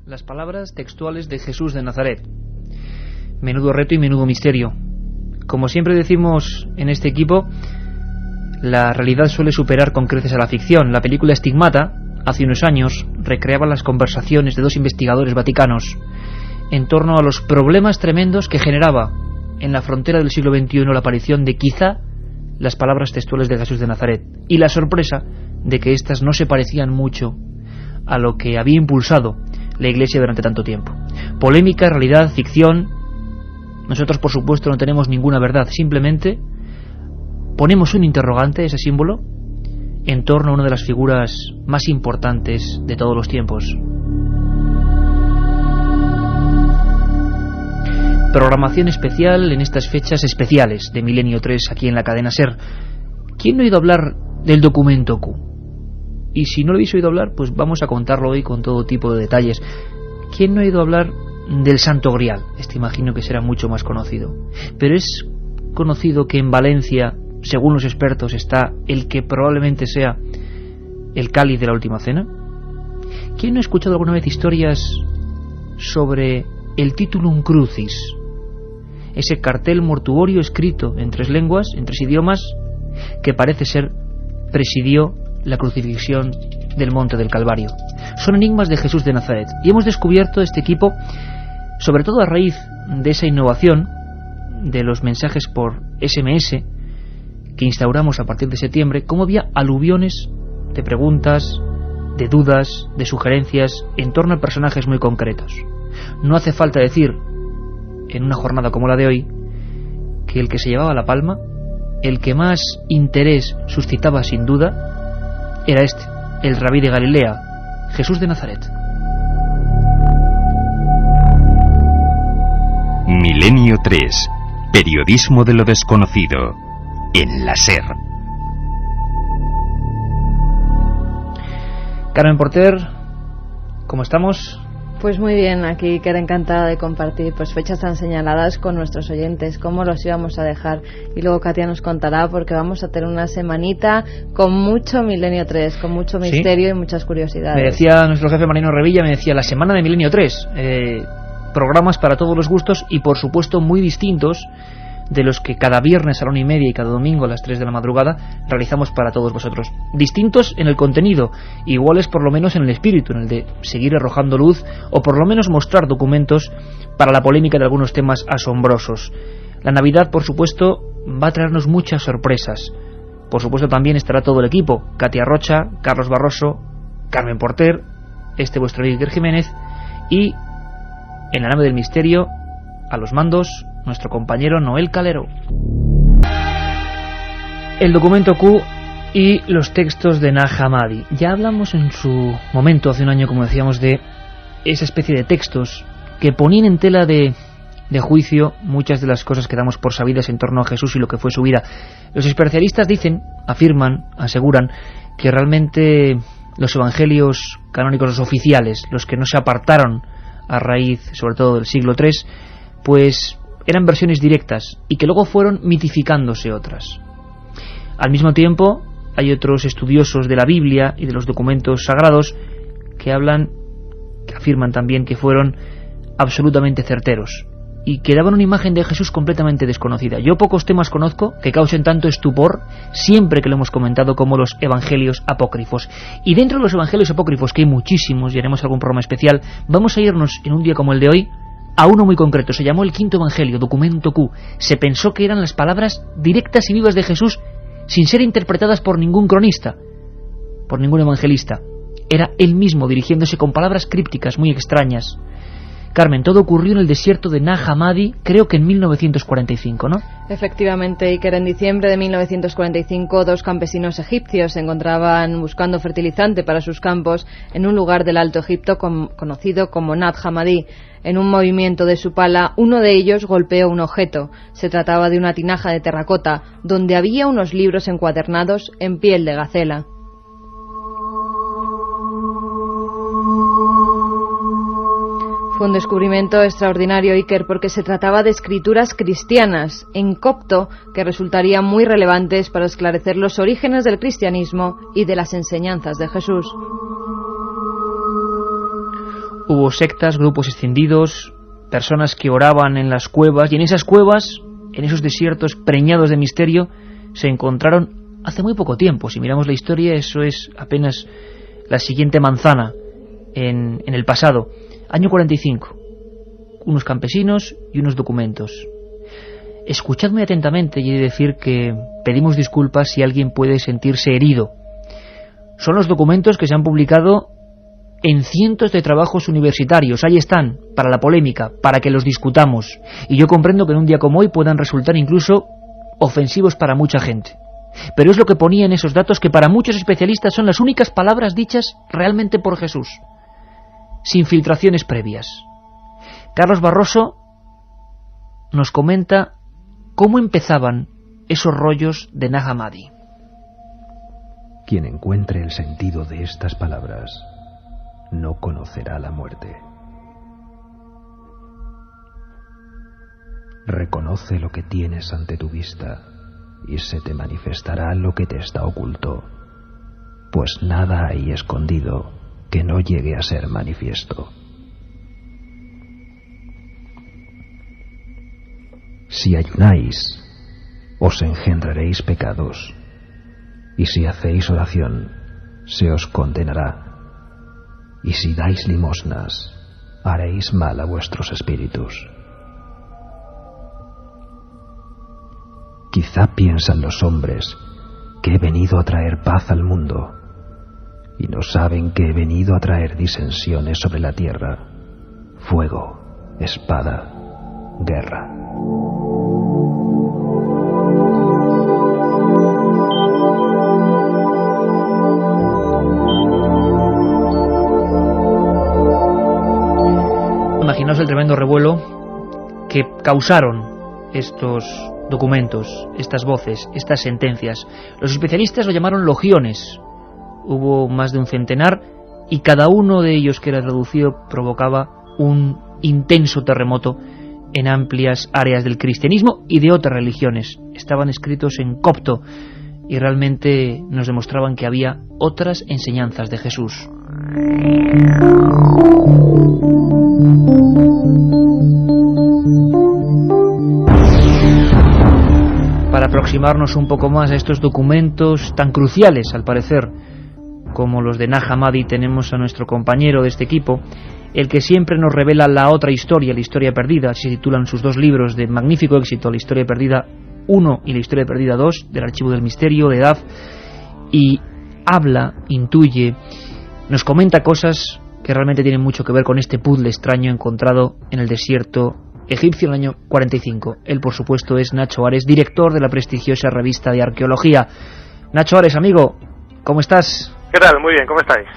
las palabras textuales de Jesús de Nazaret. Menudo reto y menudo misterio. Como siempre decimos en este equipo, la realidad suele superar con creces a la ficción. La película Stigmata, hace unos años, recreaba las conversaciones de dos investigadores vaticanos en torno a los problemas tremendos que generaba en la frontera del siglo XXI la aparición de quizá las palabras textuales de Jesús de Nazaret, y la sorpresa de que éstas no se parecían mucho a lo que había impulsado la Iglesia durante tanto tiempo. Polémica, realidad, ficción. Nosotros, por supuesto, no tenemos ninguna verdad, simplemente ponemos un interrogante, ese símbolo, en torno a una de las figuras más importantes de todos los tiempos. Programación especial en estas fechas especiales de Milenio 3 aquí en la cadena SER. ¿Quién no ha oído hablar del documento Q? Y si no lo habéis oído hablar, pues vamos a contarlo hoy con todo tipo de detalles. ¿Quién no ha oído hablar del Santo Grial? Este imagino que será mucho más conocido. Pero es conocido que en Valencia, según los expertos, está el que probablemente sea el cáliz de la última cena. ¿Quién no ha escuchado alguna vez historias sobre el Titulum Crucis? Ese cartel mortuorio escrito en 3 lenguas, en 3 idiomas, que parece ser presidió la crucifixión del Monte del Calvario. Son enigmas de Jesús de Nazaret, y hemos descubierto este equipo, sobre todo a raíz de esa innovación de los mensajes por SMS que instauramos a partir de septiembre, cómo había aluviones de preguntas, de dudas, de sugerencias en torno a personajes muy concretos. No hace falta decir, en una jornada como la de hoy, que el que se llevaba la palma, el que más interés suscitaba sin duda, era este, el rabí de Galilea, Jesús de Nazaret. Milenio 3, periodismo de lo desconocido, en la SER. Carmen Porter, ¿cómo estamos? Pues muy bien, aquí que era encantada de compartir pues fechas tan señaladas con nuestros oyentes, cómo los íbamos a dejar, y luego Katia nos contará, porque vamos a tener una semanita con mucho Milenio 3, con mucho misterio, ¿sí? Y muchas curiosidades. Me decía nuestro jefe Marino Revilla, me decía la semana de Milenio 3, programas para todos los gustos y por supuesto muy distintos de los que cada viernes a la 1:30 y cada domingo a las 3 de la madrugada realizamos para todos vosotros. Distintos en el contenido, iguales por lo menos en el espíritu, en el de seguir arrojando luz o por lo menos mostrar documentos para la polémica de algunos temas asombrosos. La Navidad, por supuesto, va a traernos muchas sorpresas. Por supuesto también estará todo el equipo: Katia Rocha, Carlos Barroso, Carmen Porter, vuestro Iker Jiménez, y en la nave del misterio, a los mandos, nuestro compañero Noel Calero. El documento Q y los textos de Nag Hammadi. Ya hablamos en su momento, hace un año, como decíamos, de esa especie de textos que ponían en tela de juicio muchas de las cosas que damos por sabidas en torno a Jesús y lo que fue su vida. Los especialistas dicen, afirman, aseguran que realmente los evangelios canónicos, los oficiales, los que no se apartaron a raíz, sobre todo, del siglo III, pues eran versiones directas y que luego fueron mitificándose otras. Al mismo tiempo, hay otros estudiosos de la Biblia y de los documentos sagrados que afirman también que fueron absolutamente certeros y que daban una imagen de Jesús completamente desconocida. Yo pocos temas conozco que causen tanto estupor siempre que lo hemos comentado como los evangelios apócrifos. Y dentro de los evangelios apócrifos, que hay muchísimos y haremos algún programa especial, vamos a irnos en un día como el de hoy a uno muy concreto. Se llamó el Quinto Evangelio, documento Q. Se pensó que eran las palabras directas y vivas de Jesús sin ser interpretadas por ningún cronista, por ningún evangelista. Era él mismo dirigiéndose con palabras crípticas muy extrañas. Carmen, todo ocurrió en el desierto de Nag Hammadi, creo que en 1945, ¿no? Efectivamente, Iker, en diciembre de 1945 2 campesinos egipcios se encontraban buscando fertilizante para sus campos en un lugar del Alto Egipto conocido como Nag Hammadi. En un movimiento de su pala, uno de ellos golpeó un objeto. Se trataba de una tinaja de terracota, donde había unos libros encuadernados en piel de gacela. Fue un descubrimiento extraordinario, Iker, porque se trataba de escrituras cristianas en copto que resultarían muy relevantes para esclarecer los orígenes del cristianismo y de las enseñanzas de Jesús. hubo sectas, grupos escindidos, personas que oraban en las cuevas, y en esas cuevas, en esos desiertos preñados de misterio, se encontraron hace muy poco tiempo. Si miramos la historia, eso es apenas la siguiente manzana en el pasado. Año 45. Unos campesinos y unos documentos. Escuchad muy atentamente y he de decir que pedimos disculpas si alguien puede sentirse herido. Son los documentos que se han publicado en cientos de trabajos universitarios. Ahí están, para la polémica, para que los discutamos. Y yo comprendo que en un día como hoy puedan resultar incluso ofensivos para mucha gente. Pero es lo que ponía en esos datos, que para muchos especialistas son las únicas palabras dichas realmente por Jesús, sin filtraciones previas. Carlos Barroso nos comenta cómo empezaban esos rollos de Nag Hammadi. Quien encuentre el sentido de estas palabras no conocerá la muerte. Reconoce lo que tienes ante tu vista y se te manifestará lo que te está oculto, pues nada hay escondido que no llegue a ser manifiesto. Si ayunáis, os engendraréis pecados, y si hacéis oración, se os condenará, y si dais limosnas, haréis mal a vuestros espíritus. Quizá piensan los hombres que he venido a traer paz al mundo, y no saben que he venido a traer disensiones sobre la tierra, fuego, espada, guerra. Imaginaos el tremendo revuelo que causaron estos documentos, estas voces, estas sentencias. Los especialistas lo llamaron logiones. Hubo más de un centenar y cada uno de ellos que era traducido provocaba un intenso terremoto en amplias áreas del cristianismo y de otras religiones. Estaban escritos en copto y realmente nos demostraban que había otras enseñanzas de Jesús. Para aproximarnos un poco más a estos documentos tan cruciales, al parecer, como los de Nag Hammadi, tenemos a nuestro compañero de este equipo, el que siempre nos revela la otra historia, la historia perdida. Se titulan sus dos libros de magnífico éxito, La historia perdida 1 y La historia perdida 2, del Archivo del Misterio, de Daf, y habla, intuye, nos comenta cosas que realmente tienen mucho que ver con este puzzle extraño encontrado en el desierto egipcio en el año 45. Él, por supuesto, es Nacho Ares, director de la prestigiosa revista de arqueología. Nacho Ares, amigo, ¿cómo estás? ¿Qué tal? Muy bien, ¿cómo estáis?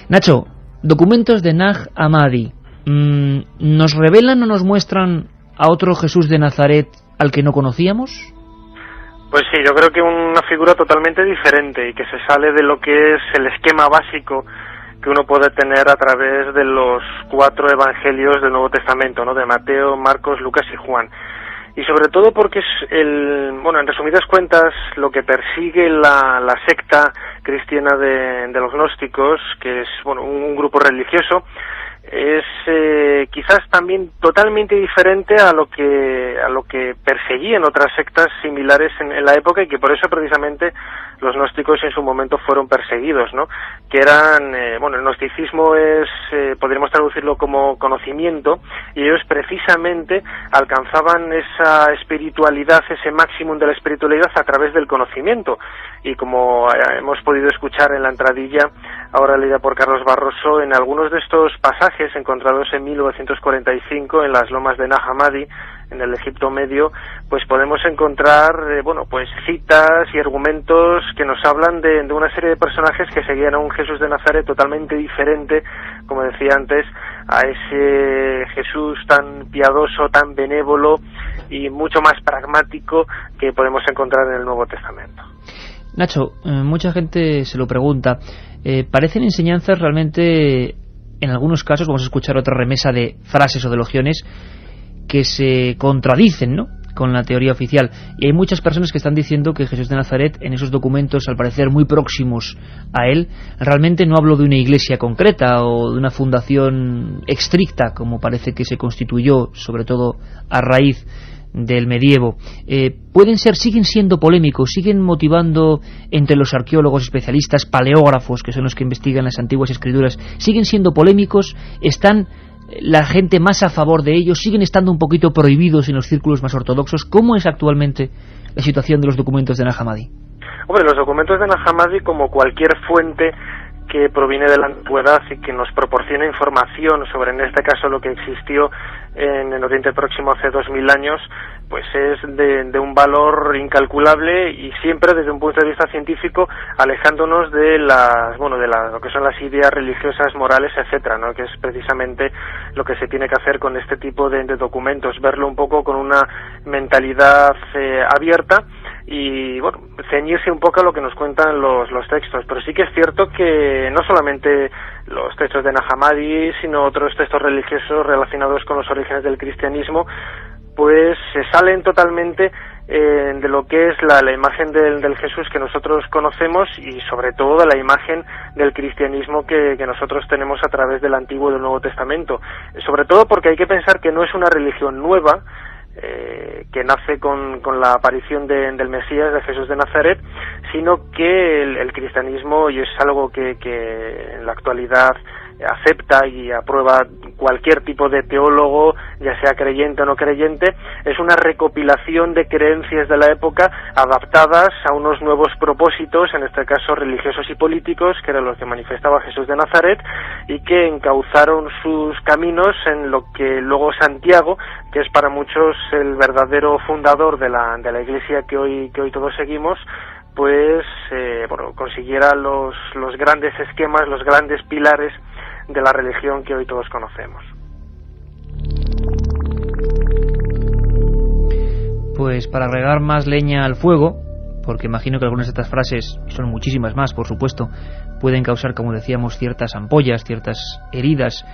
Nacho, documentos de Nag Hammadi, ¿nos revelan o nos muestran a otro Jesús de Nazaret al que no conocíamos? Pues sí, yo creo que una figura totalmente diferente y que se sale de lo que es el esquema básico que uno puede tener a través de los 4 evangelios del Nuevo Testamento, ¿no? De Mateo, Marcos, Lucas y Juan. Y sobre todo porque es en resumidas cuentas, lo que persigue la secta cristiana de los gnósticos, que es un grupo religioso, es quizás también totalmente diferente a lo que perseguían otras sectas similares en la época, y que por eso precisamente los gnósticos en su momento fueron perseguidos, ¿no? Que eran, el gnosticismo podríamos traducirlo como conocimiento, y ellos precisamente alcanzaban esa espiritualidad, ese máximo de la espiritualidad a través del conocimiento. Y como hemos podido escuchar en la entradilla, ahora leída por Carlos Barroso, en algunos de estos pasajes encontrados en 1945 en las lomas de Nag Hammadi, en el Egipto Medio, pues podemos encontrar citas y argumentos que nos hablan de una serie de personajes que seguían a un Jesús de Nazaret totalmente diferente, como decía antes, a ese Jesús tan piadoso, tan benévolo y mucho más pragmático que podemos encontrar en el Nuevo Testamento. Nacho, mucha gente se lo pregunta. Parecen enseñanzas realmente, en algunos casos, vamos a escuchar otra remesa de frases o de logiones que se contradicen, ¿no? con la teoría oficial. Y hay muchas personas que están diciendo que Jesús de Nazaret, en esos documentos, al parecer muy próximos a él, realmente no habló de una iglesia concreta o de una fundación estricta, como parece que se constituyó, sobre todo a raíz del medievo. Siguen siendo polémicos, siguen motivando entre los arqueólogos, especialistas, paleógrafos, que son los que investigan las antiguas escrituras, siguen siendo polémicos, están la gente más a favor de ellos, siguen estando un poquito prohibidos en los círculos más ortodoxos. ¿Cómo es actualmente la situación de los documentos de Nag Hammadi? Hombre, los documentos de Nag Hammadi, como cualquier fuente que proviene de la antigüedad y que nos proporciona información sobre, en este caso, lo que existió en el Oriente Próximo hace 2000 años, pues es de un valor incalculable, y siempre desde un punto de vista científico, alejándonos de lo que son las ideas religiosas, morales, etcétera, ¿no? Que es precisamente lo que se tiene que hacer con este tipo de documentos, verlo un poco con una mentalidad abierta y, bueno, ceñirse un poco a lo que nos cuentan los textos. Pero sí que es cierto que no solamente los textos de Nag Hammadi, sino otros textos religiosos relacionados con los orígenes del cristianismo, pues se salen totalmente de lo que es la imagen del Jesús que nosotros conocemos, y sobre todo de la imagen del cristianismo que nosotros tenemos a través del Antiguo y del Nuevo Testamento. Sobre todo porque hay que pensar que no es una religión nueva, que nace con la aparición del Mesías, de Jesús de Nazaret, sino que el cristianismo, y es algo que en la actualidad acepta y aprueba cualquier tipo de teólogo, ya sea creyente o no creyente, es una recopilación de creencias de la época adaptadas a unos nuevos propósitos, en este caso religiosos y políticos, que eran los que manifestaba Jesús de Nazaret, y que encauzaron sus caminos en lo que luego Santiago, que es para muchos el verdadero fundador de la Iglesia que hoy todos seguimos, pues consiguiera los grandes esquemas, los grandes pilares de la religión que hoy todos conocemos. Pues para agregar más leña al fuego, porque imagino que algunas de estas frases, y son muchísimas más, por supuesto, pueden causar, como decíamos, ciertas ampollas, ciertas heridas,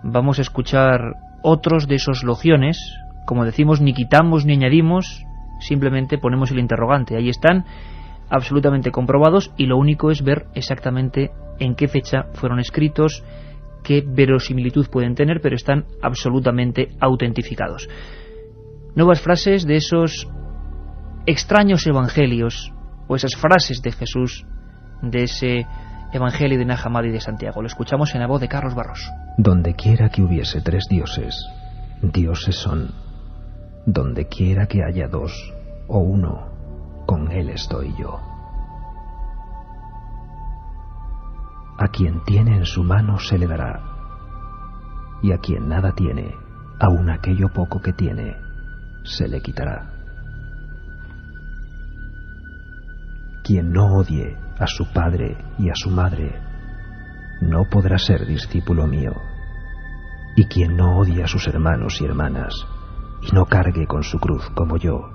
vamos a escuchar otros de esos logiones. Como decimos, ni quitamos ni añadimos, simplemente ponemos el interrogante. Ahí están, absolutamente comprobados, y lo único es ver exactamente en qué fecha fueron escritos, qué verosimilitud pueden tener, pero están absolutamente autentificados. Nuevas frases de esos extraños evangelios, o esas frases de Jesús, de ese evangelio de Nag Hammadi de Santiago. Lo escuchamos en la voz de Carlos Barros. Donde quiera que hubiese 3 dioses, dioses son. Donde quiera que haya 2 o 1, con él estoy yo. A quien tiene en su mano se le dará, y a quien nada tiene, aun aquello poco que tiene, se le quitará. Quien no odie a su padre y a su madre, no podrá ser discípulo mío. Y quien no odie a sus hermanos y hermanas, y no cargue con su cruz como yo,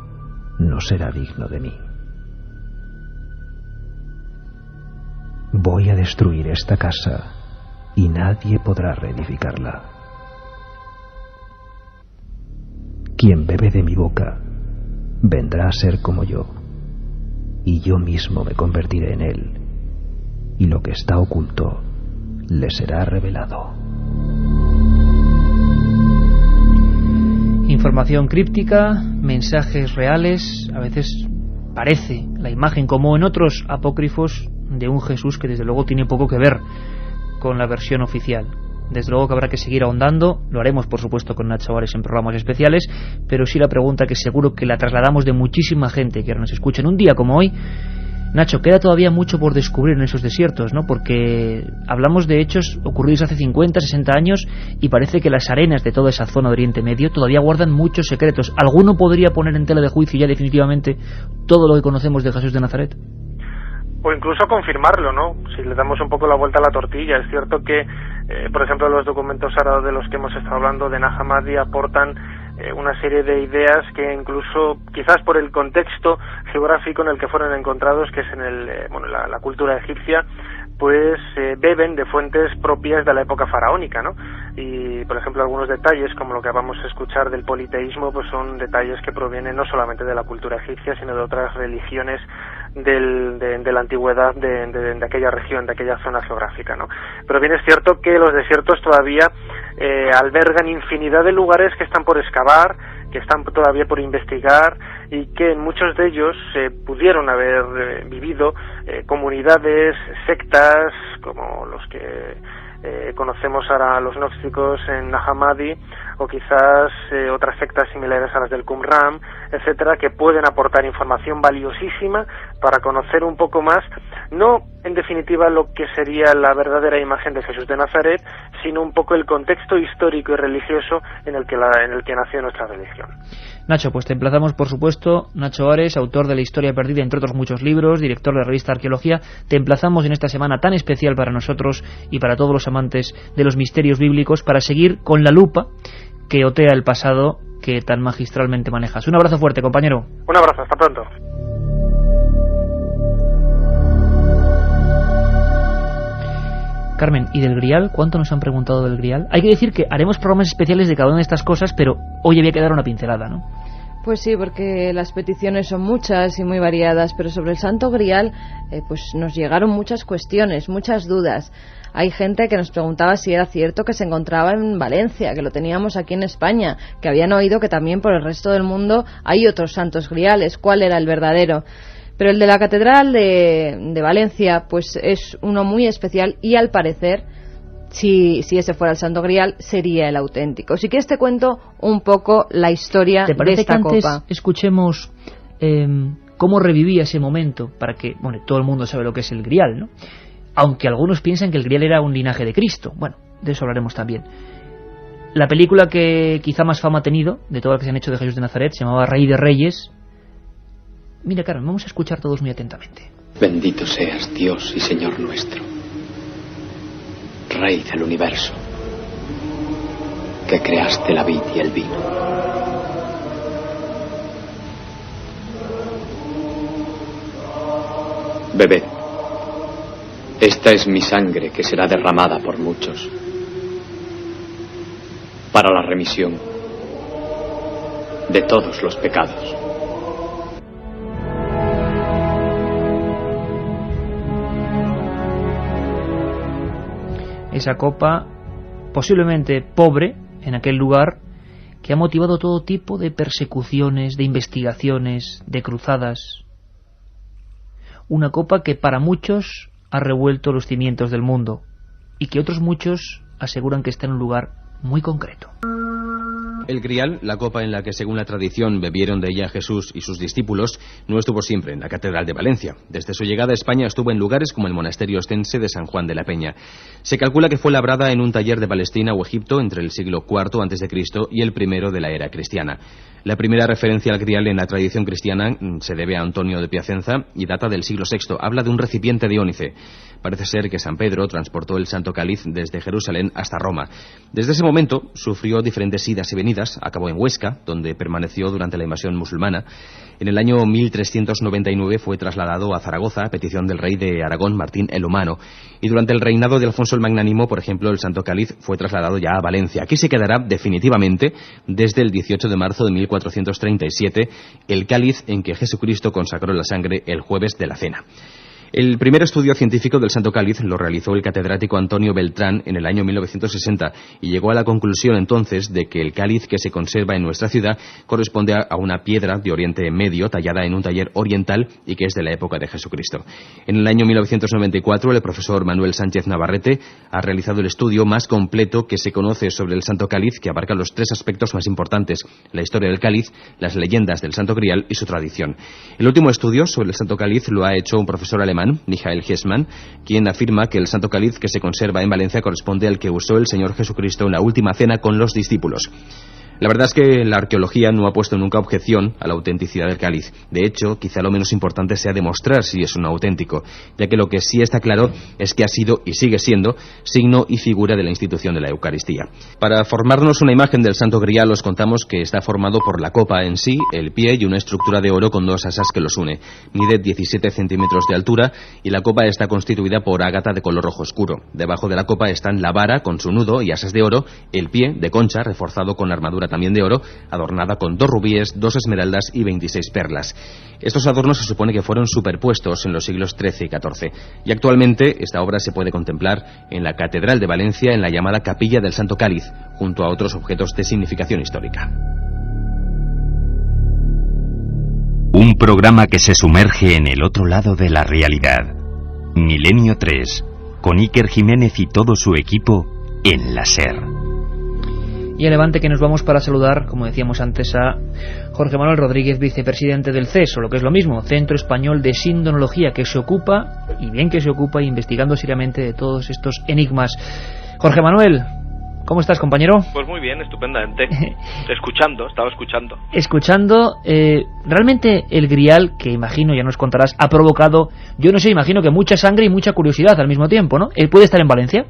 no será digno de mí. Voy a destruir esta casa, y nadie podrá reedificarla. Quien bebe de mi boca, vendrá a ser como yo, y yo mismo me convertiré en él, y lo que está oculto le será revelado. Información críptica, mensajes reales, a veces parece la imagen, como en otros apócrifos, de un Jesús que desde luego tiene poco que ver con la versión oficial. Desde luego que habrá que seguir ahondando, lo haremos por supuesto con Nacho Vares en programas especiales, pero sí la pregunta que seguro que la trasladamos de muchísima gente que ahora nos escucha en un día como hoy. Nacho, queda todavía mucho por descubrir en esos desiertos, ¿no? Porque hablamos de hechos ocurridos hace 50, 60 años y parece que las arenas de toda esa zona de Oriente Medio todavía guardan muchos secretos. ¿Alguno podría poner en tela de juicio ya definitivamente todo lo que conocemos de Jesús de Nazaret? O incluso confirmarlo, ¿no? Si le damos un poco la vuelta a la tortilla. Es cierto que, por ejemplo, los documentos ahora de los que hemos estado hablando de Nag Hammadi aportan una serie de ideas que incluso, quizás por el contexto geográfico en el que fueron encontrados, que es en la cultura egipcia, pues beben de fuentes propias de la época faraónica, ¿no? Y, por ejemplo, algunos detalles, como lo que vamos a escuchar del politeísmo, pues son detalles que provienen no solamente de la cultura egipcia, sino de otras religiones de la antigüedad de aquella región, de aquella zona geográfica, ¿no? Pero bien es cierto que los desiertos todavía albergan infinidad de lugares que están por excavar, que están todavía por investigar, y que en muchos de ellos pudieron haber vivido comunidades, sectas, como los que conocemos ahora los gnósticos en Nag Hammadi, o quizás otras sectas similares a las del Qumran, etcétera, que pueden aportar información valiosísima para conocer un poco más, no en definitiva lo que sería la verdadera imagen de Jesús de Nazaret, sino un poco el contexto histórico y religioso en el que nació nuestra religión. Nacho, pues te emplazamos, por supuesto, Nacho Ares, autor de La Historia Perdida, entre otros muchos libros, director de la revista Arqueología. Te emplazamos en esta semana tan especial para nosotros y para todos los amantes de los misterios bíblicos, para seguir con la lupa que otea el pasado que tan magistralmente manejas. Un abrazo fuerte, compañero. Un abrazo, hasta pronto. Carmen, ¿y del Grial? ¿Cuánto nos han preguntado del Grial? Hay que decir que haremos programas especiales de cada una de estas cosas, pero hoy había que dar una pincelada, ¿no? Pues sí, porque las peticiones son muchas y muy variadas, pero sobre el Santo Grial pues nos llegaron muchas cuestiones, muchas dudas. Hay gente que nos preguntaba si era cierto que se encontraba en Valencia, que lo teníamos aquí en España, que habían oído que también por el resto del mundo hay otros santos griales. ¿Cuál era el verdadero? Pero el de la Catedral de Valencia pues es uno muy especial y al parecer, si ese fuera el Santo Grial, sería el auténtico. Si quieres te cuento un poco la historia de esta copa. ¿Te parece que antes escuchemos cómo revivía ese momento? Para que, bueno, todo el mundo sabe lo que es el Grial, ¿no? Aunque algunos piensan que el Grial era un linaje de Cristo. Bueno, de eso hablaremos también. La película que quizá más fama ha tenido, de todas las que se han hecho de Jesús de Nazaret, se llamaba Rey de Reyes. Mira, Carmen, vamos a escuchar todos muy atentamente. Bendito seas, Dios y Señor nuestro, Rey del universo, que creaste la vid y el vino. Bebed. Esta es mi sangre que será derramada por muchos para la remisión de todos los pecados. Esa copa, posiblemente pobre en aquel lugar, que ha motivado todo tipo de persecuciones, de investigaciones, de cruzadas. Una copa que para muchos ha revuelto los cimientos del mundo y que otros muchos aseguran que está en un lugar muy concreto. El Grial, la copa en la que según la tradición bebieron de ella Jesús y sus discípulos, no estuvo siempre en la Catedral de Valencia. Desde su llegada a España estuvo en lugares como el monasterio ostense de San Juan de la Peña. Se calcula que fue labrada en un taller de Palestina o Egipto entre el siglo IV a.C. y el primero de la era cristiana. La primera referencia al Grial en la tradición cristiana se debe a Antonio de Piacenza y data del siglo VI. Habla de un recipiente de ónice. Parece ser que San Pedro transportó el Santo Cáliz desde Jerusalén hasta Roma. Desde ese momento sufrió diferentes idas y venidas. Acabó en Huesca, donde permaneció durante la invasión musulmana. En el año 1399 fue trasladado a Zaragoza a petición del rey de Aragón, Martín el Humano. Y durante el reinado de Alfonso el Magnánimo, por ejemplo, el Santo Cáliz fue trasladado ya a Valencia. Aquí se quedará definitivamente desde el 18 de marzo de 1437, el cáliz en que Jesucristo consagró la sangre el jueves de la Cena. El primer estudio científico del Santo Cáliz lo realizó el catedrático Antonio Beltrán en el año 1960 y llegó a la conclusión entonces de que el cáliz que se conserva en nuestra ciudad corresponde a una piedra de Oriente Medio tallada en un taller oriental y que es de la época de Jesucristo. En el año 1994 el profesor Manuel Sánchez Navarrete ha realizado el estudio más completo que se conoce sobre el Santo Cáliz, que abarca los tres aspectos más importantes: la historia del cáliz, las leyendas del Santo Grial y su tradición. El último estudio sobre el Santo Cáliz lo ha hecho un profesor alemán, Michael Hessmann, quien afirma que el Santo Cáliz que se conserva en Valencia corresponde al que usó el Señor Jesucristo en la última cena con los discípulos. La verdad es que la arqueología no ha puesto nunca objeción a la autenticidad del cáliz. De hecho, quizá lo menos importante sea demostrar si es un auténtico, ya que lo que sí está claro es que ha sido y sigue siendo signo y figura de la institución de la Eucaristía. Para formarnos una imagen del Santo Grial os contamos que está formado por la copa en sí, el pie y una estructura de oro con dos asas que los une. Mide 17 centímetros de altura y la copa está constituida por ágata de color rojo oscuro. Debajo de la copa están la vara con su nudo y asas de oro, el pie de concha reforzado con armadura también de oro, adornada con 2 rubíes, 2 esmeraldas y 26 perlas. Estos adornos se supone que fueron superpuestos en los siglos XIII y XIV, y actualmente esta obra se puede contemplar en la Catedral de Valencia, en la llamada Capilla del Santo Cáliz, junto a otros objetos de significación histórica. Un programa que se sumerge en el otro lado de la realidad. Milenio 3, con Iker Jiménez y todo su equipo en la SER. Y a Levante que nos vamos para saludar, como decíamos antes, a Jorge Manuel Rodríguez, vicepresidente del CES, o lo que es lo mismo, Centro Español de Sindonología, que se ocupa, y bien que se ocupa, investigando seriamente de todos estos enigmas. Jorge Manuel, ¿cómo estás, compañero? Pues muy bien, estupendamente. Estaba escuchando. Escuchando, realmente el Grial, que imagino, ya nos contarás, ha provocado, yo no sé, imagino que mucha sangre y mucha curiosidad al mismo tiempo, ¿no? ¿Él puede estar en Valencia?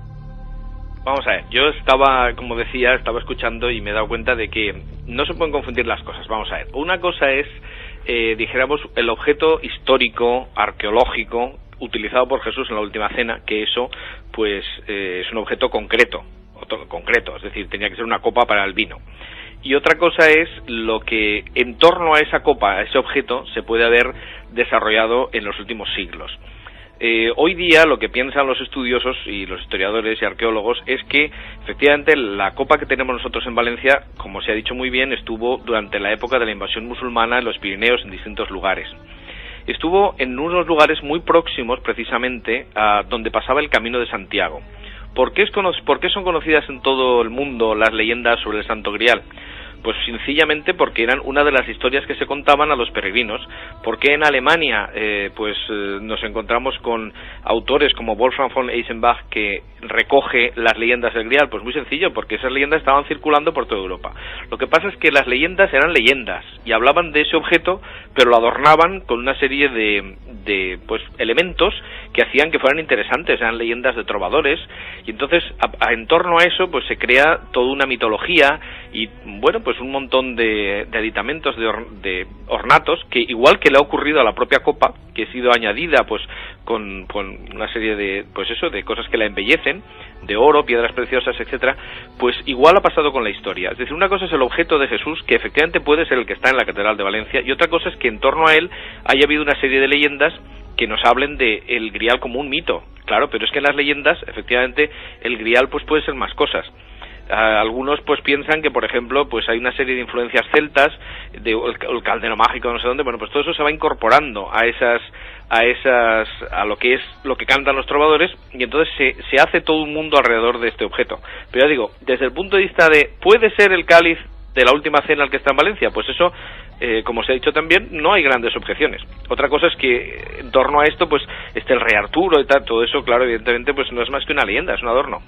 Vamos a ver, yo estaba, como decía, estaba escuchando y me he dado cuenta de que no se pueden confundir las cosas. Vamos a ver, una cosa es, dijéramos, el objeto histórico, arqueológico, utilizado por Jesús en la última cena, que eso, pues, es un objeto concreto, es decir, tenía que ser una copa para el vino. Y otra cosa es lo que en torno a esa copa, a ese objeto, se puede haber desarrollado en los últimos siglos. Hoy día lo que piensan los estudiosos y los historiadores y arqueólogos es que efectivamente la copa que tenemos nosotros en Valencia, como se ha dicho muy bien, estuvo durante la época de la invasión musulmana en los Pirineos en distintos lugares. Estuvo en unos lugares muy próximos precisamente a donde pasaba el Camino de Santiago. ¿Por qué son conocidas en todo el mundo las leyendas sobre el Santo Grial? Pues sencillamente porque eran una de las historias que se contaban a los peregrinos. Porque en Alemania nos encontramos con autores como Wolfram von Eisenbach, que recoge las leyendas del Grial? Pues muy sencillo, porque esas leyendas estaban circulando por toda Europa. Lo que pasa es que las leyendas eran leyendas y hablaban de ese objeto, pero lo adornaban con una serie de elementos que hacían que fueran interesantes. Eran leyendas de trovadores, y entonces en torno a eso pues se crea toda una mitología y bueno, pues un montón de aditamentos, de ornatos, que igual que le ha ocurrido a la propia copa, que ha sido añadida pues con una serie de de cosas que la embellecen, de oro, piedras preciosas, etcétera, pues igual ha pasado con la historia. Es decir, una cosa es el objeto de Jesús, que efectivamente puede ser el que está en la Catedral de Valencia, y otra cosa es que en torno a él haya habido una serie de leyendas que nos hablen de el Grial como un mito. Claro, pero es que en las leyendas, efectivamente, el Grial pues puede ser más cosas. Algunos pues piensan que, por ejemplo, pues hay una serie de influencias celtas, el caldero mágico, no sé dónde. Bueno, pues todo eso se va incorporando a lo que cantan los trovadores, y entonces se hace todo un mundo alrededor de este objeto. Pero ya digo, desde el punto de vista de ¿puede ser el cáliz de la última cena el que está en Valencia? Pues eso, como se ha dicho también, no hay grandes objeciones. Otra cosa es que en torno a esto pues esté el rey Arturo y tal, todo eso, claro, evidentemente pues no es más que una leyenda, es un adorno.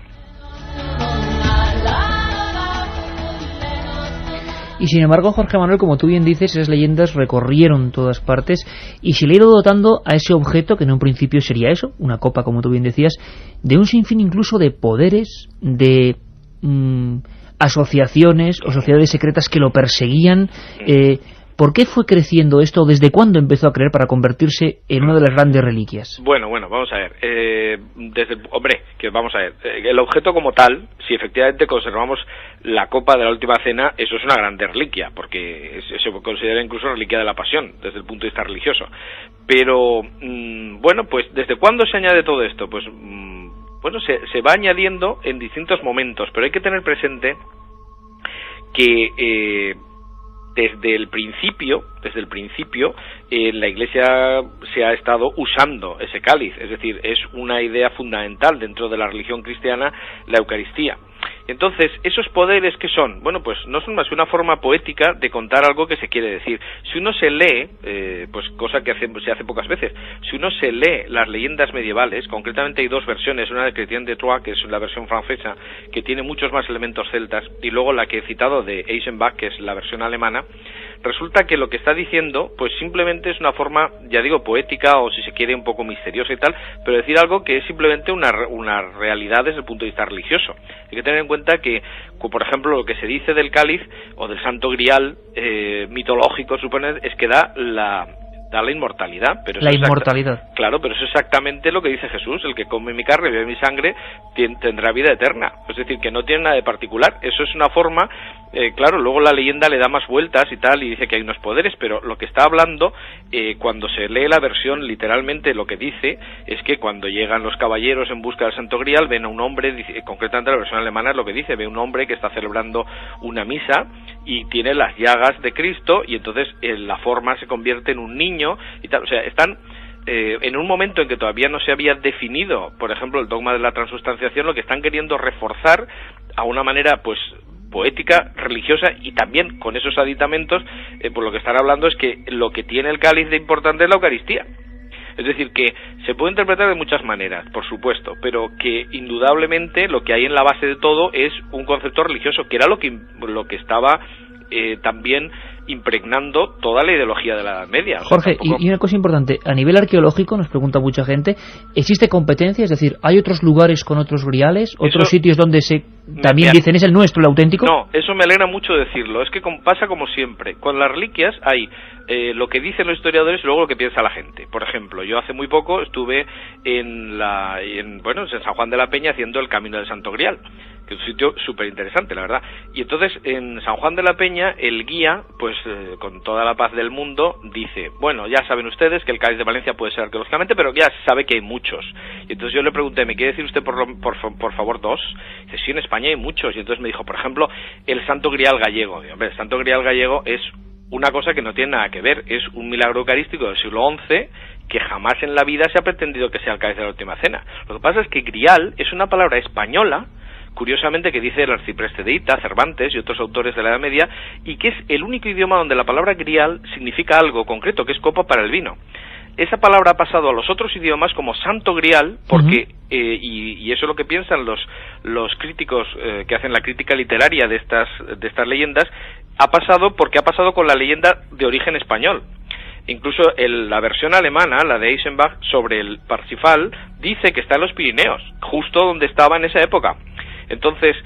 Y sin embargo, Jorge Manuel, como tú bien dices, esas leyendas recorrieron todas partes, y se le ha ido dotando a ese objeto, que en un principio sería eso, una copa, como tú bien decías, de un sinfín incluso de poderes, de asociaciones o sociedades secretas que lo perseguían. ¿Por qué fue creciendo esto? ¿Desde cuándo empezó a crecer para convertirse en una de las grandes reliquias? Bueno, vamos a ver. Vamos a ver. El objeto como tal, si efectivamente conservamos la copa de la última cena, eso es una grande reliquia, porque se considera incluso reliquia de la pasión, desde el punto de vista religioso. Pero, pues ¿desde cuándo se añade todo esto? Pues, se va añadiendo en distintos momentos, pero hay que tener presente que desde el principio la Iglesia se ha estado usando ese cáliz, es decir, es una idea fundamental dentro de la religión cristiana, la Eucaristía. Entonces, ¿esos poderes qué son? Bueno, pues no son más que una forma poética de contar algo que se quiere decir. Si uno se lee, pues cosa que se hace pocas veces, si uno se lee las leyendas medievales, concretamente hay dos versiones, una de Chrétien de Troyes, que es la versión francesa, que tiene muchos más elementos celtas, y luego la que he citado de Eichenbach, que es la versión alemana, resulta que lo que está diciendo, pues simplemente es una forma, ya digo, poética, o si se quiere un poco misteriosa y tal, pero decir algo que es simplemente una realidad desde el punto de vista religioso. Hay que tener en cuenta que, por ejemplo, lo que se dice del cáliz o del santo grial mitológico, supone, es que da la inmortalidad. Pero la inmortalidad. Claro, pero eso es exactamente lo que dice Jesús: el que come mi carne y bebe mi sangre tendrá vida eterna. Es decir, que no tiene nada de particular. Eso es una forma, claro, luego la leyenda le da más vueltas y tal, y dice que hay unos poderes, pero lo que está hablando, cuando se lee la versión, literalmente lo que dice es que cuando llegan los caballeros en busca del Santo Grial, ven a un hombre, concretamente la versión alemana es lo que dice, ve un hombre que está celebrando una misa y tiene las llagas de Cristo, y entonces la forma se convierte en un niño y tal. O sea, están en un momento en que todavía no se había definido, por ejemplo, el dogma de la transustanciación, lo que están queriendo reforzar a una manera, pues, poética, religiosa, y también con esos aditamentos, por lo que están hablando es que lo que tiene el cáliz de importante es la Eucaristía. Es decir, que se puede interpretar de muchas maneras, por supuesto, pero que indudablemente lo que hay en la base de todo es un concepto religioso, que era lo que estaba también impregnando toda la ideología de la Edad Media. Jorge, y una cosa importante, a nivel arqueológico, nos pregunta mucha gente, ¿existe competencia? Es decir, ¿hay otros lugares con otros griales? ¿Otros sitios donde también dicen es el nuestro, el auténtico? No, eso me alegra mucho decirlo. Es que pasa como siempre. Con las reliquias hay lo que dicen los historiadores y luego lo que piensa la gente. Por ejemplo, yo hace muy poco estuve en San Juan de la Peña haciendo el Camino del Santo Grial, que es un sitio súper interesante, la verdad. Y entonces, en San Juan de la Peña, el guía, pues con toda la paz del mundo, dice, bueno, ya saben ustedes que el cáliz de Valencia puede ser arqueológicamente, pero ya se sabe que hay muchos. Y entonces yo le pregunté, ¿me quiere decir usted por favor dos? Dice, sí, en España hay muchos. Y entonces me dijo, por ejemplo, el Santo Grial gallego. Digo, hombre, el Santo Grial gallego es una cosa que no tiene nada que ver, es un milagro eucarístico del siglo XI que jamás en la vida se ha pretendido que sea el cáliz de la última cena. Lo que pasa es que grial es una palabra española, curiosamente, que dice el arcipreste de Hita, Cervantes y otros autores de la Edad Media, y que es el único idioma donde la palabra grial significa algo concreto, que es copa para el vino. Esa palabra ha pasado a los otros idiomas como santo grial, porque y eso es lo que piensan los críticos que hacen la crítica literaria de estas leyendas, ha pasado porque ha pasado con la leyenda de origen español. Incluso la versión alemana, la de Eichenbach, sobre el Parsifal, dice que está en los Pirineos, justo donde estaba en esa época. Entonces,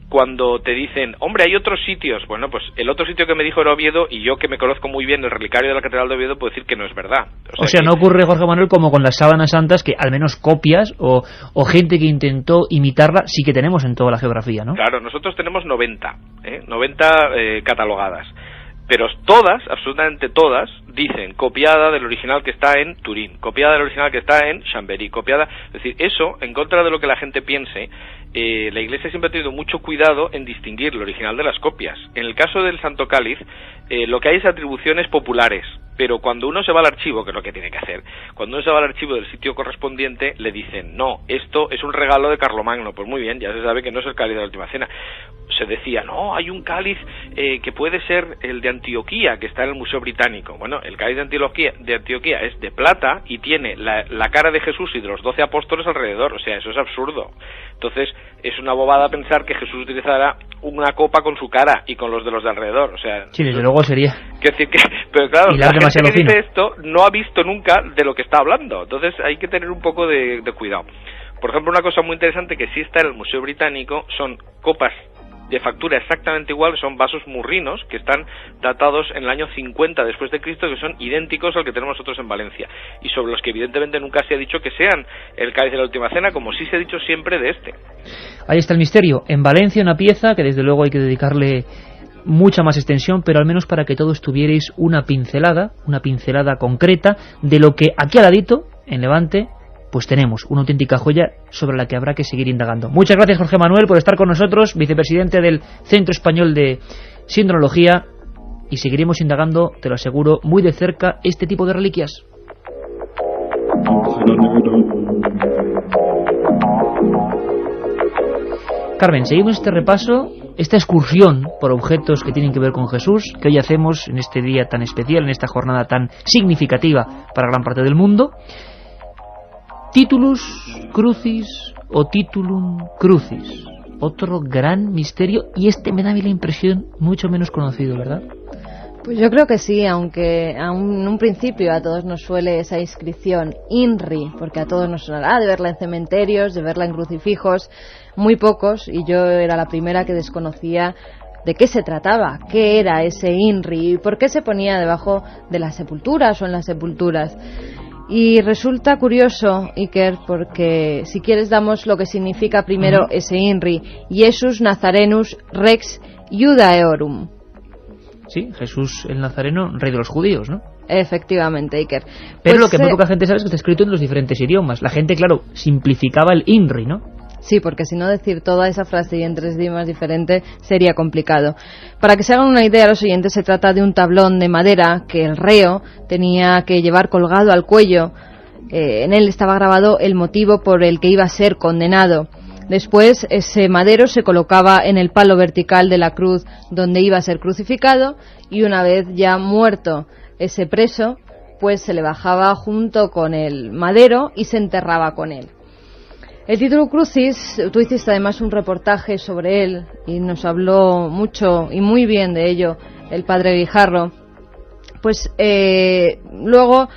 cuando te dicen, hombre, hay otros sitios, bueno, pues el otro sitio que me dijo era Oviedo, y yo que me conozco muy bien el relicario de la Catedral de Oviedo, puedo decir que no es verdad. O sea, no ocurre, Jorge Manuel, como con las sábanas santas, que al menos copias o gente que intentó imitarla sí que tenemos en toda la geografía, ¿no? Claro, nosotros tenemos 90 catalogadas. Pero todas, absolutamente todas, dicen copiada del original que está en Turín, copiada del original que está en Chambéry, copiada. Es decir, eso, en contra de lo que la gente piense, la Iglesia siempre ha tenido mucho cuidado en distinguir el original de las copias. En el caso del Santo Cáliz, lo que hay es atribuciones populares, pero cuando uno se va al archivo, que es lo que tiene que hacer, cuando uno se va al archivo del sitio correspondiente, le dicen, no, esto es un regalo de Carlomagno. Pues muy bien, ya se sabe que no es el cáliz de la última cena. Se decía, no, hay un cáliz que puede ser el de Antioquía, que está en el Museo Británico. Bueno, el cáliz de Antioquía es de plata y tiene la cara de Jesús y de los 12 apóstoles alrededor. O sea, eso es absurdo. Entonces, es una bobada pensar que Jesús utilizará una copa con su cara y con los de alrededor. O sea, sí, desde luego sería. Pero claro, la gente que fino. dice esto no ha visto nunca de lo que está hablando. Entonces, hay que tener un poco de cuidado. Por ejemplo, una cosa muy interesante que sí está en el Museo Británico son copas de factura exactamente igual, son vasos murrinos que están datados en el año 50 después de Cristo, que son idénticos al que tenemos nosotros en Valencia, y sobre los que evidentemente nunca se ha dicho que sean el cáliz de la última cena, como sí se ha dicho siempre de este. Ahí está el misterio. En Valencia, una pieza que desde luego hay que dedicarle mucha más extensión, pero al menos para que todos tuvierais una pincelada concreta de lo que aquí al ladito, en Levante, pues tenemos una auténtica joya sobre la que habrá que seguir indagando. Muchas gracias, Jorge Manuel, por estar con nosotros, vicepresidente del Centro Español de Sindronología, y seguiremos indagando, te lo aseguro, muy de cerca este tipo de reliquias. Carmen, seguimos este repaso, esta excursión por objetos que tienen que ver con Jesús, que hoy hacemos en este día tan especial, en esta jornada tan significativa para gran parte del mundo. Titulus Crucis o Titulum Crucis, otro gran misterio, y este me da a mí la impresión mucho menos conocido, ¿verdad? Pues yo creo que sí, aunque en un principio a todos nos suele esa inscripción INRI, porque a todos nos sonará de verla en cementerios, de verla en crucifijos, muy pocos, y yo era la primera que desconocía de qué se trataba, qué era ese INRI y por qué se ponía debajo de las sepulturas o en las sepulturas. Y resulta curioso, Iker, porque si quieres damos lo que significa primero ese INRI, Iesus Nazarenus Rex Judaeorum. Sí, Jesús el Nazareno, rey de los judíos, ¿no? Efectivamente, Iker. Pero lo que muy poca gente sabe es que está escrito en los diferentes idiomas. La gente, claro, simplificaba el INRI, ¿no? Sí, porque si no decir toda esa frase y en 3 idiomas diferentes sería complicado. Para que se hagan una idea, los oyentes, se trata de un tablón de madera que el reo tenía que llevar colgado al cuello. En él estaba grabado el motivo por el que iba a ser condenado. Después, ese madero se colocaba en el palo vertical de la cruz donde iba a ser crucificado, y una vez ya muerto ese preso, pues se le bajaba junto con el madero y se enterraba con él. El Titulus Crucis, tú hiciste además un reportaje sobre él y nos habló mucho y muy bien de ello el padre Guijarro. Pues luego,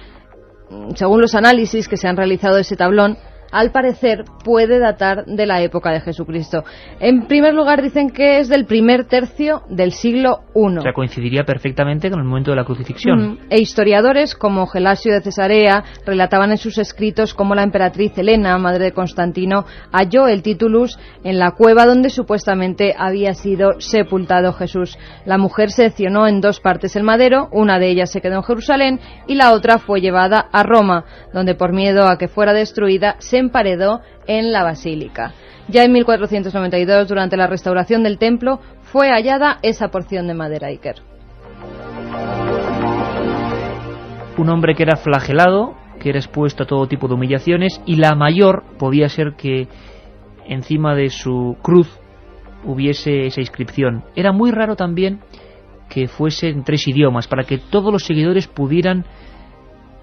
según los análisis que se han realizado de ese tablón, al parecer puede datar de la época de Jesucristo. En primer lugar dicen que es del primer tercio del siglo I. O sea, coincidiría perfectamente con el momento de la crucifixión. E historiadores como Gelasio de Cesarea relataban en sus escritos cómo la emperatriz Helena, madre de Constantino, halló el Titulus en la cueva donde supuestamente había sido sepultado Jesús. La mujer seccionó en 2 partes el madero, una de ellas se quedó en Jerusalén y la otra fue llevada a Roma, donde por miedo a que fuera destruida se emparedó en la basílica. Ya en 1492, durante la restauración del templo, fue hallada esa porción de madera, Iker. Un hombre que era flagelado, que era expuesto a todo tipo de humillaciones, y la mayor podía ser que encima de su cruz hubiese esa inscripción. Era muy raro también que fuese en 3 idiomas, para que todos los seguidores pudieran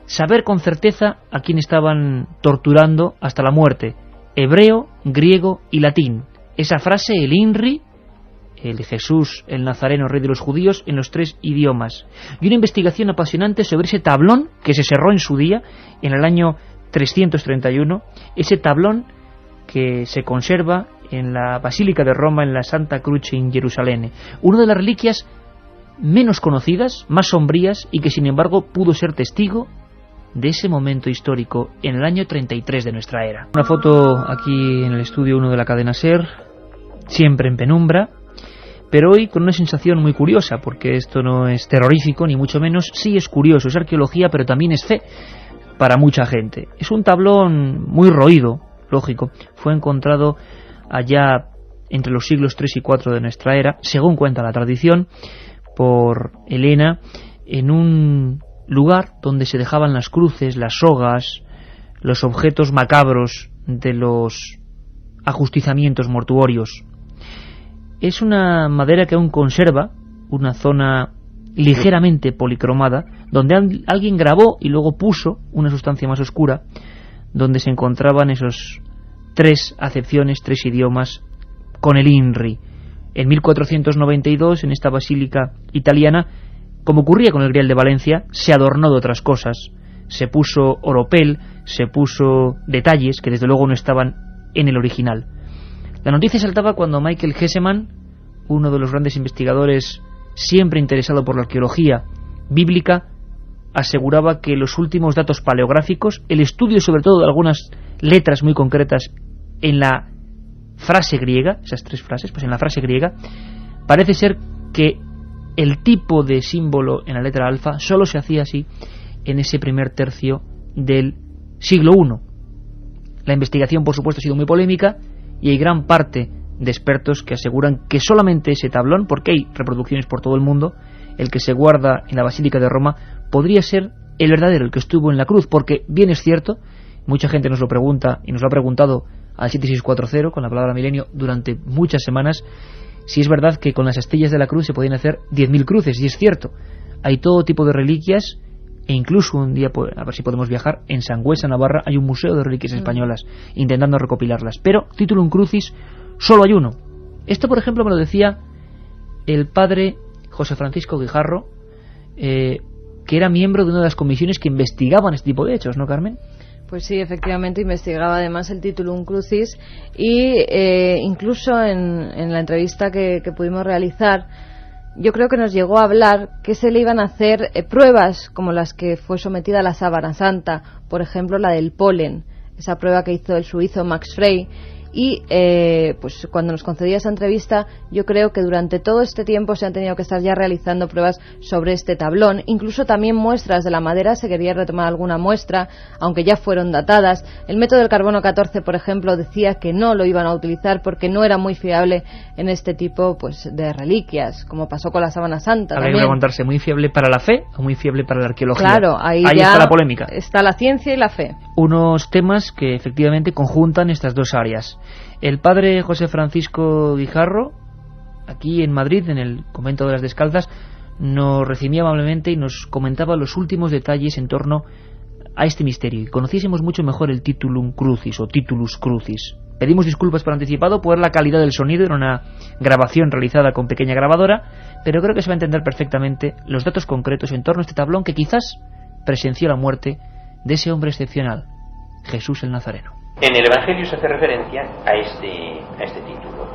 saber con certeza a quién estaban torturando hasta la muerte: hebreo, griego y latín. Esa frase, el INRI, el Jesús, el Nazareno, rey de los judíos, en los 3 idiomas. Y una investigación apasionante sobre ese tablón que se cerró en su día, en el año 331, ese tablón que se conserva en la Basílica de Roma, en la Santa Croce en Jerusalén. Una de las reliquias menos conocidas, más sombrías, y que sin embargo pudo ser testigo de ese momento histórico en el año 33 de nuestra era. Una foto aquí en el estudio 1 de la cadena SER, siempre en penumbra, pero hoy con una sensación muy curiosa, porque esto no es terrorífico ni mucho menos, sí es curioso, es arqueología, pero también es fe para mucha gente. Es un tablón muy roído, lógico, fue encontrado allá entre los siglos 3 y 4 de nuestra era, según cuenta la tradición, por Helena, en un lugar donde se dejaban las cruces, las sogas, los objetos macabros de los ajustizamientos mortuorios. Es una madera que aún conserva una zona ligeramente policromada, donde alguien grabó y luego puso una sustancia más oscura, donde se encontraban esos 3 acepciones, 3 idiomas con el INRI. En 1492, en esta basílica italiana, como ocurría con el Grial de Valencia, se adornó de otras cosas. Se puso oropel, se puso detalles que desde luego no estaban en el original. La noticia saltaba cuando Michael Hesemann, uno de los grandes investigadores siempre interesado por la arqueología bíblica, aseguraba que los últimos datos paleográficos, el estudio sobre todo de algunas letras muy concretas en la frase griega, esas 3 frases, pues en la frase griega, parece ser que el tipo de símbolo en la letra alfa solo se hacía así en ese primer tercio del siglo I. La investigación, por supuesto, ha sido muy polémica y hay gran parte de expertos que aseguran que solamente ese tablón, porque hay reproducciones por todo el mundo, el que se guarda en la Basílica de Roma, podría ser el verdadero, el que estuvo en la cruz, porque bien es cierto, mucha gente nos lo pregunta y nos lo ha preguntado al 7640 con la palabra milenio durante muchas semanas si es verdad que con las astillas de la cruz se podían hacer 10.000 cruces, y es cierto, hay todo tipo de reliquias, e incluso un día, a ver si podemos viajar, en Sangüesa, Navarra, hay un museo de reliquias españolas intentando recopilarlas, pero Titulum Crucis solo hay uno. Esto, por ejemplo, me lo decía el padre José Francisco Guijarro, que era miembro de una de las comisiones que investigaban este tipo de hechos, ¿no, Carmen? Pues sí, efectivamente investigaba además el Titulum Crucis y incluso en la entrevista que pudimos realizar, yo creo que nos llegó a hablar que se le iban a hacer pruebas como las que fue sometida a la sábana santa, por ejemplo la del polen, esa prueba que hizo el suizo Max Frey. Y pues cuando nos concedía esa entrevista, yo creo que durante todo este tiempo se han tenido que estar ya realizando pruebas sobre este tablón, incluso también muestras de la madera, se quería retomar alguna muestra, aunque ya fueron datadas. El método del carbono 14, por ejemplo, decía que no lo iban a utilizar porque no era muy fiable en este tipo pues de reliquias, como pasó con la sábana santa. Habría que preguntarse, ¿muy fiable para la fe o muy fiable para la arqueología? Claro, ahí está la polémica. Está la ciencia y la fe. Unos temas que efectivamente conjuntan estas dos áreas. El padre José Francisco Guijarro, aquí en Madrid, en el convento de las Descalzas, nos recibía amablemente y nos comentaba los últimos detalles en torno a este misterio, y conociésemos mucho mejor el Titulum Crucis o Titulus Crucis. Pedimos disculpas por anticipado por la calidad del sonido, era una grabación realizada con pequeña grabadora, pero creo que se va a entender perfectamente los datos concretos en torno a este tablón que quizás presenció la muerte de ese hombre excepcional, Jesús el Nazareno. En el Evangelio se hace referencia a este título,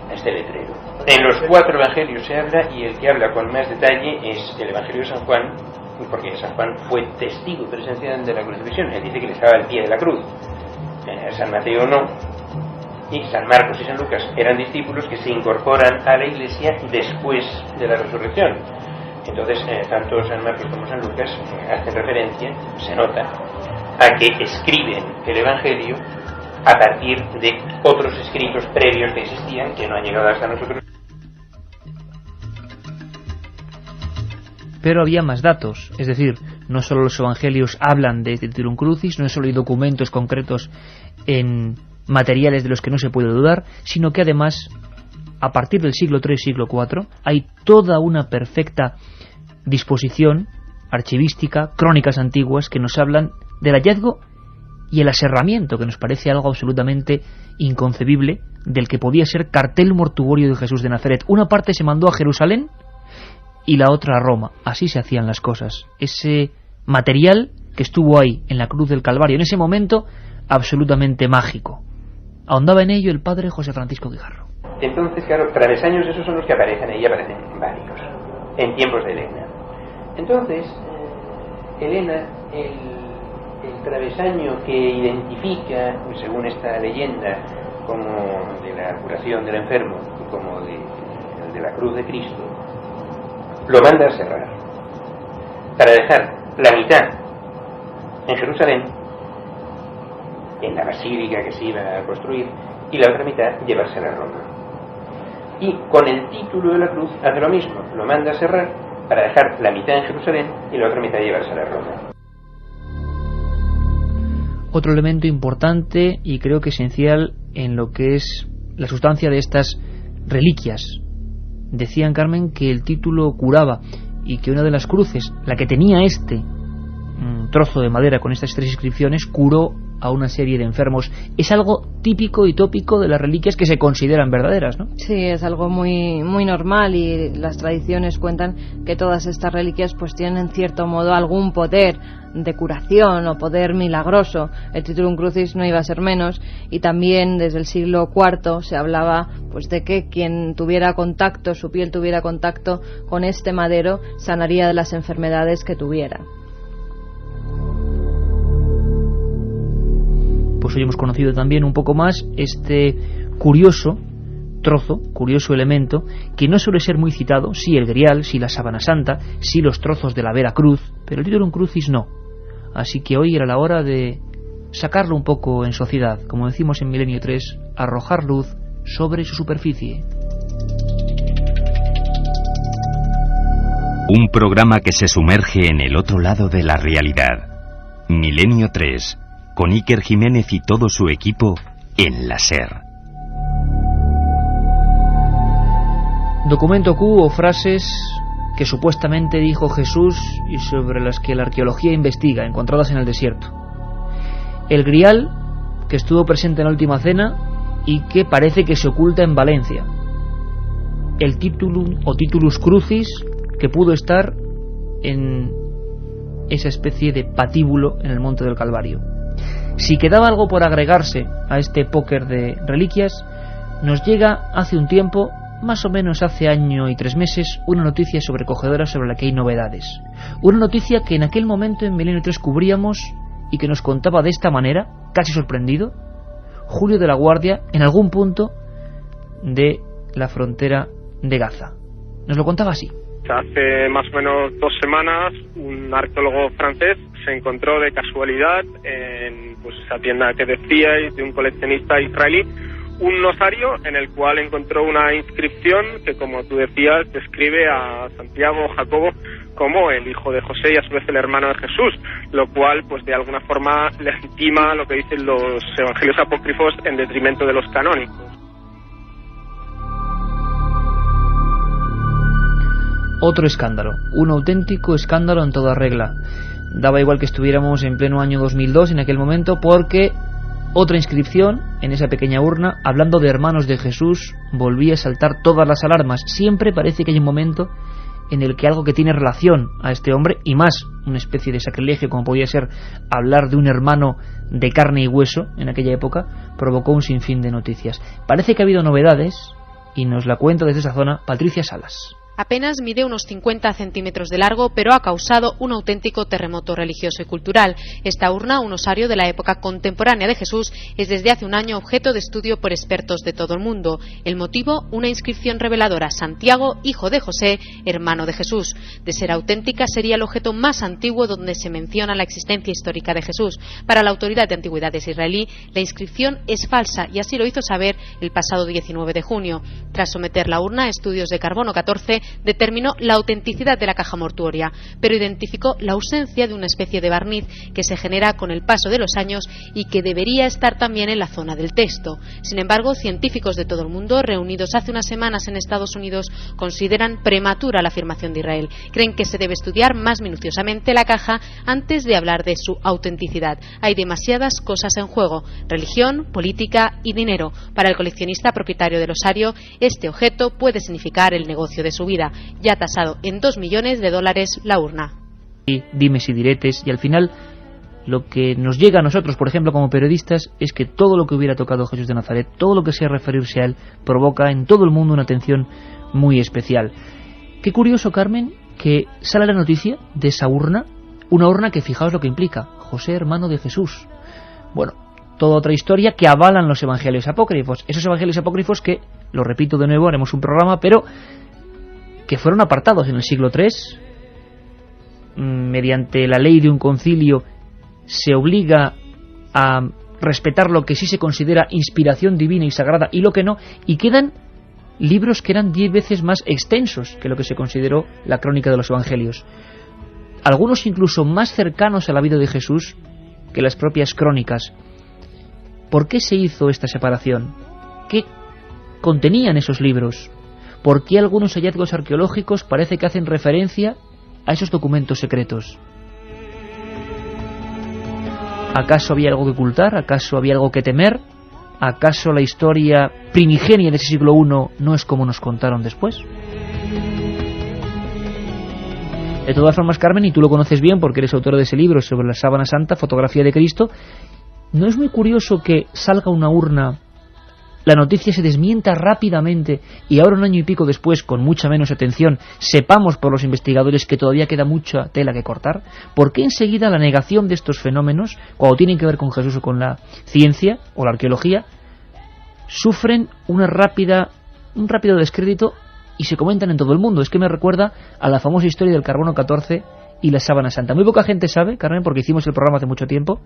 a este letrero. En los 4 Evangelios se habla, y el que habla con más detalle es el Evangelio de San Juan, porque San Juan fue testigo presencial de la crucifixión. Él dice que le estaba al pie de la cruz. San Mateo no, y San Marcos y San Lucas eran discípulos que se incorporan a la Iglesia después de la resurrección. Entonces, tanto San Marcos como San Lucas hacen referencia, se nota, a que escriben el Evangelio a partir de otros escritos previos que existían, que no han llegado hasta nosotros. Pero había más datos, es decir, no solo los evangelios hablan de Titulum Crucis, no solo hay documentos concretos en materiales de los que no se puede dudar, sino que además, a partir del siglo III, siglo IV, hay toda una perfecta disposición archivística, crónicas antiguas que nos hablan del hallazgo y el aserramiento, que nos parece algo absolutamente inconcebible, del que podía ser cartel mortuorio de Jesús de Nazaret. Una parte se mandó a Jerusalén y la otra a Roma. Así se hacían las cosas. Ese material que estuvo ahí, en la cruz del Calvario, en ese momento absolutamente mágico. Ahondaba en ello el padre José Francisco Guijarro. Entonces, claro, travesaños esos son los que aparecen ahí, aparecen varios, en tiempos de Elena. Entonces, Elena, el travesaño que identifica, según esta leyenda, como de la curación del enfermo y como de la cruz de Cristo, lo manda a cerrar para dejar la mitad en Jerusalén, en la basílica que se iba a construir, y la otra mitad llevársela a Roma. Y con el título de la cruz hace lo mismo, lo manda a cerrar para dejar la mitad en Jerusalén y la otra mitad llevársela a Roma. Otro elemento importante y creo que esencial en lo que es la sustancia de estas reliquias. Decían, Carmen, que el título curaba y que una de las cruces, la que tenía este trozo de madera con estas 3 inscripciones, curó a una serie de enfermos. Es algo típico y tópico de las reliquias que se consideran verdaderas, ¿no? Sí, es algo muy, muy normal, y las tradiciones cuentan que todas estas reliquias pues tienen en cierto modo algún poder de curación o poder milagroso. El Titulum Crucis no iba a ser menos, y también desde el siglo IV se hablaba pues de que quien tuviera contacto, su piel tuviera contacto con este madero, sanaría de las enfermedades que tuviera. Pues hoy hemos conocido también un poco más este curioso trozo, curioso elemento, que no suele ser muy citado, sí el grial, sí la sábana santa, sí los trozos de la Vera Cruz, pero el Titulum Crucis no. Así que hoy era la hora de sacarlo un poco en sociedad, como decimos en Milenio 3, arrojar luz sobre su superficie. Un programa que se sumerge en el otro lado de la realidad. Milenio 3, con Iker Jiménez y todo su equipo en la SER. Documento Q o frases que supuestamente dijo Jesús y sobre las que la arqueología investiga, encontradas en el desierto. El grial, que estuvo presente en la última cena y que parece que se oculta en Valencia. El titulum o titulus crucis, que pudo estar en esa especie de patíbulo en el monte del Calvario. Si quedaba algo por agregarse a este póker de reliquias, nos llega hace un tiempo, más o menos hace año y 3 meses, una noticia sobrecogedora sobre la que hay novedades. Una noticia que en aquel momento en Milenio 3 cubríamos y que nos contaba de esta manera, casi sorprendido, Julio de la Guardia en algún punto de la frontera de Gaza. Nos lo contaba así. Hace más o menos 2 semanas un arqueólogo francés se encontró de casualidad en esa tienda que decíais de un coleccionista israelí un osario en el cual encontró una inscripción que, como tú decías, describe a Santiago Jacobo como el hijo de José y a su vez el hermano de Jesús, lo cual pues de alguna forma legitima lo que dicen los evangelios apócrifos en detrimento de los canónicos. Otro escándalo, un auténtico escándalo en toda regla. Daba igual que estuviéramos en pleno año 2002 en aquel momento, porque otra inscripción en esa pequeña urna, hablando de hermanos de Jesús, volvía a saltar todas las alarmas. Siempre parece que hay un momento en el que algo que tiene relación a este hombre, y más una especie de sacrilegio como podía ser hablar de un hermano de carne y hueso en aquella época, provocó un sinfín de noticias. Parece que ha habido novedades y nos la cuenta desde esa zona Patricia Salas. Apenas mide unos 50 centímetros de largo, pero ha causado un auténtico terremoto religioso y cultural. Esta urna, un osario de la época contemporánea de Jesús, es desde hace un año objeto de estudio por expertos de todo el mundo. El motivo, una inscripción reveladora: Santiago, hijo de José, hermano de Jesús. De ser auténtica, sería el objeto más antiguo donde se menciona la existencia histórica de Jesús. Para la Autoridad de Antigüedades israelí, la inscripción es falsa, y así lo hizo saber el pasado 19 de junio. Tras someter la urna a estudios de carbono 14, determinó la autenticidad de la caja mortuoria, pero identificó la ausencia de una especie de barniz que se genera con el paso de los años y que debería estar también en la zona del texto. Sin embargo, científicos de todo el mundo, reunidos hace unas semanas en Estados Unidos, consideran prematura la afirmación de Israel. Creen que se debe estudiar más minuciosamente la caja antes de hablar de su autenticidad. Hay demasiadas cosas en juego: religión, política y dinero. Para el coleccionista propietario del osario, este objeto puede significar el negocio de su vida. Ya tasado en $2 millones la urna. Y dimes y diretes, y al final lo que nos llega a nosotros, por ejemplo, como periodistas, es que todo lo que hubiera tocado Jesús de Nazaret, todo lo que sea referirse a él, provoca en todo el mundo una atención muy especial. Qué curioso, Carmen, que sale la noticia de esa urna, una urna que, fijaos lo que implica: José, hermano de Jesús. Bueno, toda otra historia que avalan los evangelios apócrifos. Esos evangelios apócrifos que, lo repito de nuevo, haremos un programa, pero que fueron apartados en el siglo III, mediante la ley de un concilio se obliga a respetar lo que sí se considera inspiración divina y sagrada y lo que no, y quedan libros que eran 10 veces más extensos que lo que se consideró la crónica de los evangelios, algunos incluso más cercanos a la vida de Jesús que las propias crónicas. ¿Por qué se hizo esta separación? ¿Qué contenían esos libros? ¿Por qué algunos hallazgos arqueológicos parece que hacen referencia a esos documentos secretos? ¿Acaso había algo que ocultar? ¿Acaso había algo que temer? ¿Acaso la historia primigenia de ese siglo I no es como nos contaron después? De todas formas, Carmen, y tú lo conoces bien porque eres autora de ese libro sobre la sábana santa, fotografía de Cristo, ¿no es muy curioso que salga una urna, la noticia se desmienta rápidamente y ahora, un año y pico después, con mucha menos atención, sepamos por los investigadores que todavía queda mucha tela que cortar? ¿Por qué enseguida la negación de estos fenómenos, cuando tienen que ver con Jesús o con la ciencia o la arqueología, sufren un rápido descrédito y se comentan en todo el mundo? Es que me recuerda a la famosa historia del carbono 14 y la sábana santa. Muy poca gente sabe, Carmen, porque hicimos el programa hace mucho tiempo,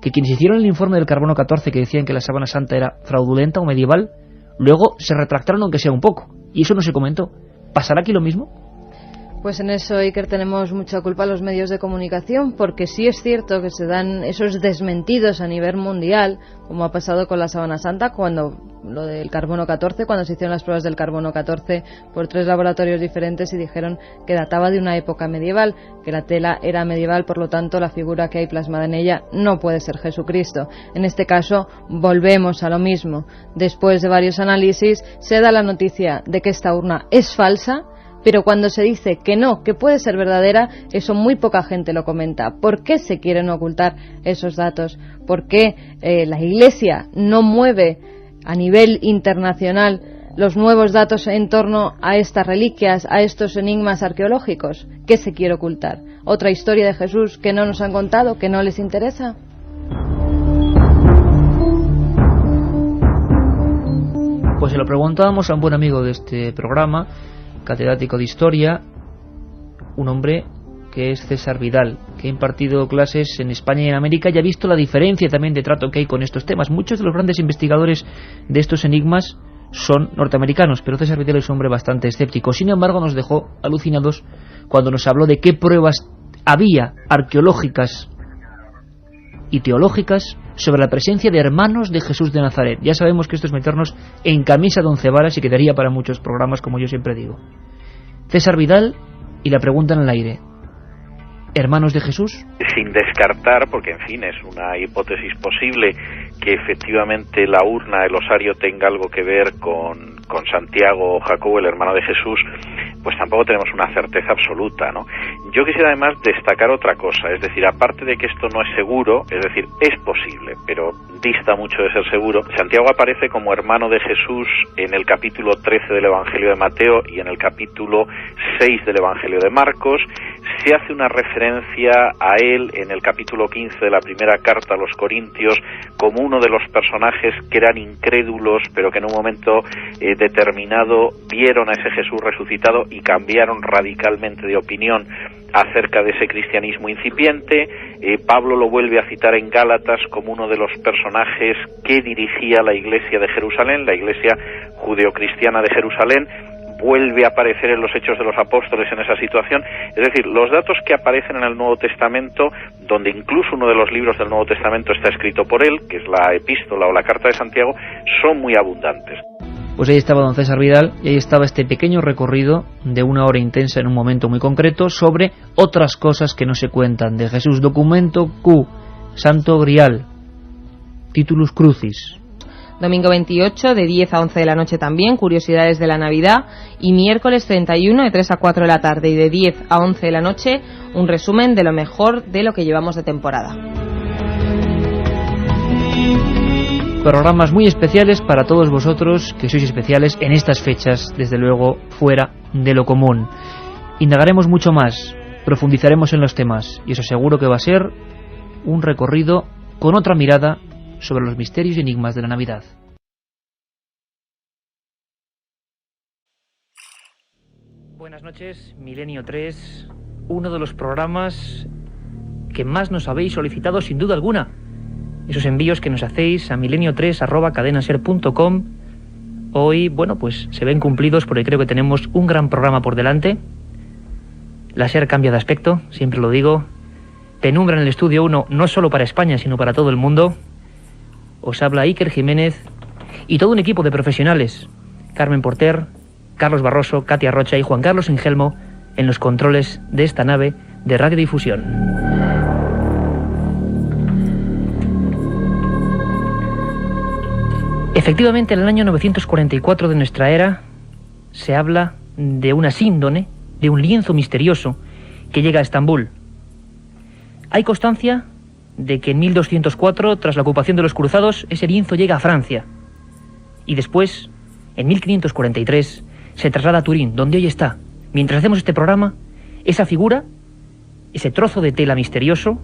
que quienes hicieron el informe del carbono 14, que decían que la sábana santa era fraudulenta o medieval, luego se retractaron aunque sea un poco, y eso no se comentó. ¿Pasará aquí lo mismo? Pues en eso, Iker, tenemos mucha culpa los medios de comunicación, porque sí es cierto que se dan esos desmentidos a nivel mundial, como ha pasado con la Sábana Santa, cuando lo del carbono 14, cuando se hicieron las pruebas del carbono 14 por 3 laboratorios diferentes y dijeron que databa de una época medieval, que la tela era medieval, por lo tanto la figura que hay plasmada en ella no puede ser Jesucristo. En este caso volvemos a lo mismo. Después de varios análisis se da la noticia de que esta urna es falsa, pero cuando se dice que no, que puede ser verdadera, eso muy poca gente lo comenta. ¿Por qué se quieren ocultar esos datos? ¿Por qué la Iglesia no mueve a nivel internacional los nuevos datos en torno a estas reliquias, a estos enigmas arqueológicos? ¿Qué se quiere ocultar? ¿Otra historia de Jesús que no nos han contado, que no les interesa? Pues se lo preguntábamos a un buen amigo de este programa, catedrático de Historia, un hombre que es César Vidal, que ha impartido clases en España y en América y ha visto la diferencia también de trato que hay con estos temas. Muchos de los grandes investigadores de estos enigmas son norteamericanos, pero César Vidal es un hombre bastante escéptico. Sin embargo, nos dejó alucinados cuando nos habló de qué pruebas había arqueológicas y teológicas sobre la presencia de hermanos de Jesús de Nazaret. Ya sabemos que esto es meternos en camisa de 11 varas y quedaría para muchos programas, como yo siempre digo. César Vidal, y la pregunta en el aire: ¿hermanos de Jesús? Sin descartar, porque en fin es una hipótesis posible, que efectivamente la urna, el osario, tenga algo que ver con Santiago o Jacobo, el hermano de Jesús, pues tampoco tenemos una certeza absoluta, ¿no? Yo quisiera además destacar otra cosa, es decir, aparte de que esto no es seguro, es decir, es posible, pero dista mucho de ser seguro. Santiago aparece como hermano de Jesús en el capítulo 13 del Evangelio de Mateo y en el capítulo 6 del Evangelio de Marcos. Se hace una referencia a él en el capítulo 15 de la primera carta a los Corintios como uno de los personajes que eran incrédulos, pero que en un momento determinado vieron a ese Jesús resucitado y cambiaron radicalmente de opinión acerca de ese cristianismo incipiente. Pablo lo vuelve a citar en Gálatas como uno de los personajes que dirigía la iglesia de Jerusalén, la iglesia judeocristiana de Jerusalén. Vuelve a aparecer en los Hechos de los Apóstoles en esa situación. Es decir, los datos que aparecen en el Nuevo Testamento, donde incluso uno de los libros del Nuevo Testamento está escrito por él, que es la epístola o la carta de Santiago, son muy abundantes. Pues ahí estaba don César Vidal, y ahí estaba este pequeño recorrido de 1 hora intensa en un momento muy concreto sobre otras cosas que no se cuentan de Jesús. Documento Q, Santo Grial, Titulus Crucis. Domingo 28 de 10 a 11 de la noche también, curiosidades de la Navidad, y miércoles 31 de 3 a 4 de la tarde y de 10 a 11 de la noche, un resumen de lo mejor de lo que llevamos de temporada. Programas muy especiales para todos vosotros, que sois especiales en estas fechas, desde luego fuera de lo común. Indagaremos mucho más, profundizaremos en los temas, y os aseguro que va a ser un recorrido con otra mirada sobre los misterios y enigmas de la Navidad. Buenas noches, Milenio 3, uno de los programas que más nos habéis solicitado sin duda alguna. Esos envíos que nos hacéis a milenio3@cadenaser.com. Hoy, bueno, pues se ven cumplidos porque creo que tenemos un gran programa por delante. La SER cambia de aspecto, siempre lo digo. Penumbra en el Estudio 1, no solo para España, sino para todo el mundo. Os habla Iker Jiménez y todo un equipo de profesionales: Carmen Porter, Carlos Barroso, Katia Rocha y Juan Carlos Engelmo en los controles de esta nave de radiodifusión. Efectivamente, en el año 944 de nuestra era se habla de una síndone, de un lienzo misterioso que llega a Estambul. Hay constancia de que en 1204, tras la ocupación de los cruzados, ese lienzo llega a Francia. Y después, en 1543, se traslada a Turín, donde hoy está. Mientras hacemos este programa, esa figura, ese trozo de tela misterioso,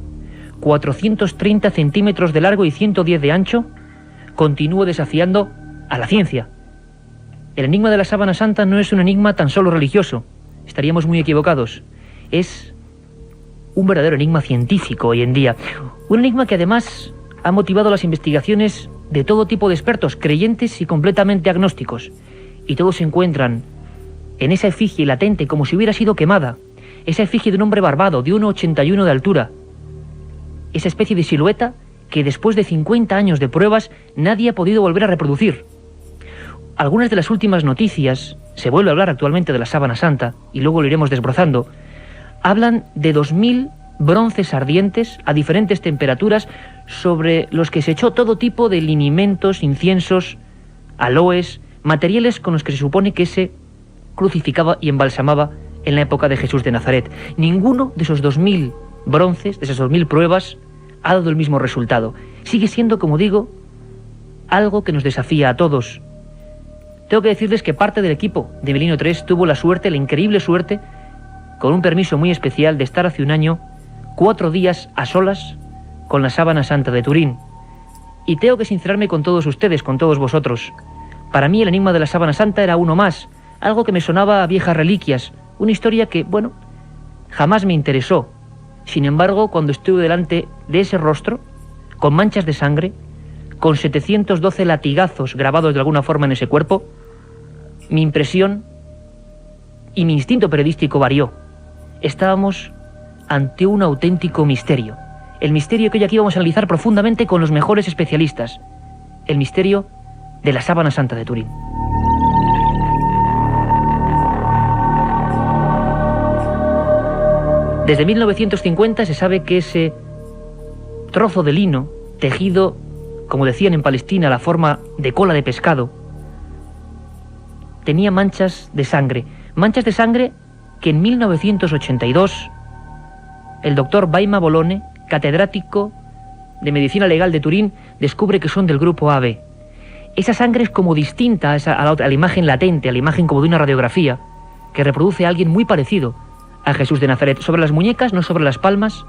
430 centímetros de largo y 110 de ancho, continúa desafiando a la ciencia. El enigma de la Sábana Santa no es un enigma tan solo religioso. Estaríamos muy equivocados. Es un verdadero enigma científico hoy en día. Un enigma que además ha motivado las investigaciones de todo tipo de expertos, creyentes y completamente agnósticos. Y todos encuentran en esa efigie latente, como si hubiera sido quemada, esa efigie de un hombre barbado, de 1,81 de altura, esa especie de silueta que después de 50 años de pruebas nadie ha podido volver a reproducir. Algunas de las últimas noticias, se vuelve a hablar actualmente de la sábana santa, y luego lo iremos desbrozando, hablan de 2000 bronces ardientes a diferentes temperaturas sobre los que se echó todo tipo de linimentos, inciensos, aloes, materiales con los que se supone que se crucificaba y embalsamaba en la época de Jesús de Nazaret. Ninguno de esos 2000 bronces, de esas 2000 pruebas, ha dado el mismo resultado. Sigue siendo, como digo, algo que nos desafía a todos. Tengo que decirles que parte del equipo de Milenio 3 tuvo la suerte, la increíble suerte, con un permiso muy especial, de estar hace un año 4 días a solas con la sábana santa de Turín. Y tengo que sincerarme con todos ustedes, con todos vosotros. Para mí el enigma de la sábana santa era uno más, algo que me sonaba a viejas reliquias, una historia que, bueno, jamás me interesó. Sin embargo, cuando estuve delante de ese rostro, con manchas de sangre, con 712 latigazos grabados de alguna forma en ese cuerpo, mi impresión y mi instinto periodístico varió. Estábamos ante un auténtico misterio. El misterio que hoy aquí vamos a analizar profundamente con los mejores especialistas. El misterio de la sábana santa de Turín. Desde 1950 se sabe que ese trozo de lino, tejido, como decían en Palestina, a la forma de cola de pescado, tenía manchas de sangre que en 1982 el doctor Baima Bolone, catedrático de Medicina Legal de Turín, descubre que son del grupo AB. Esa sangre es como distinta a la imagen latente, a la imagen como de una radiografía, que reproduce a alguien muy parecido a Jesús de Nazaret. Sobre las muñecas, no sobre las palmas,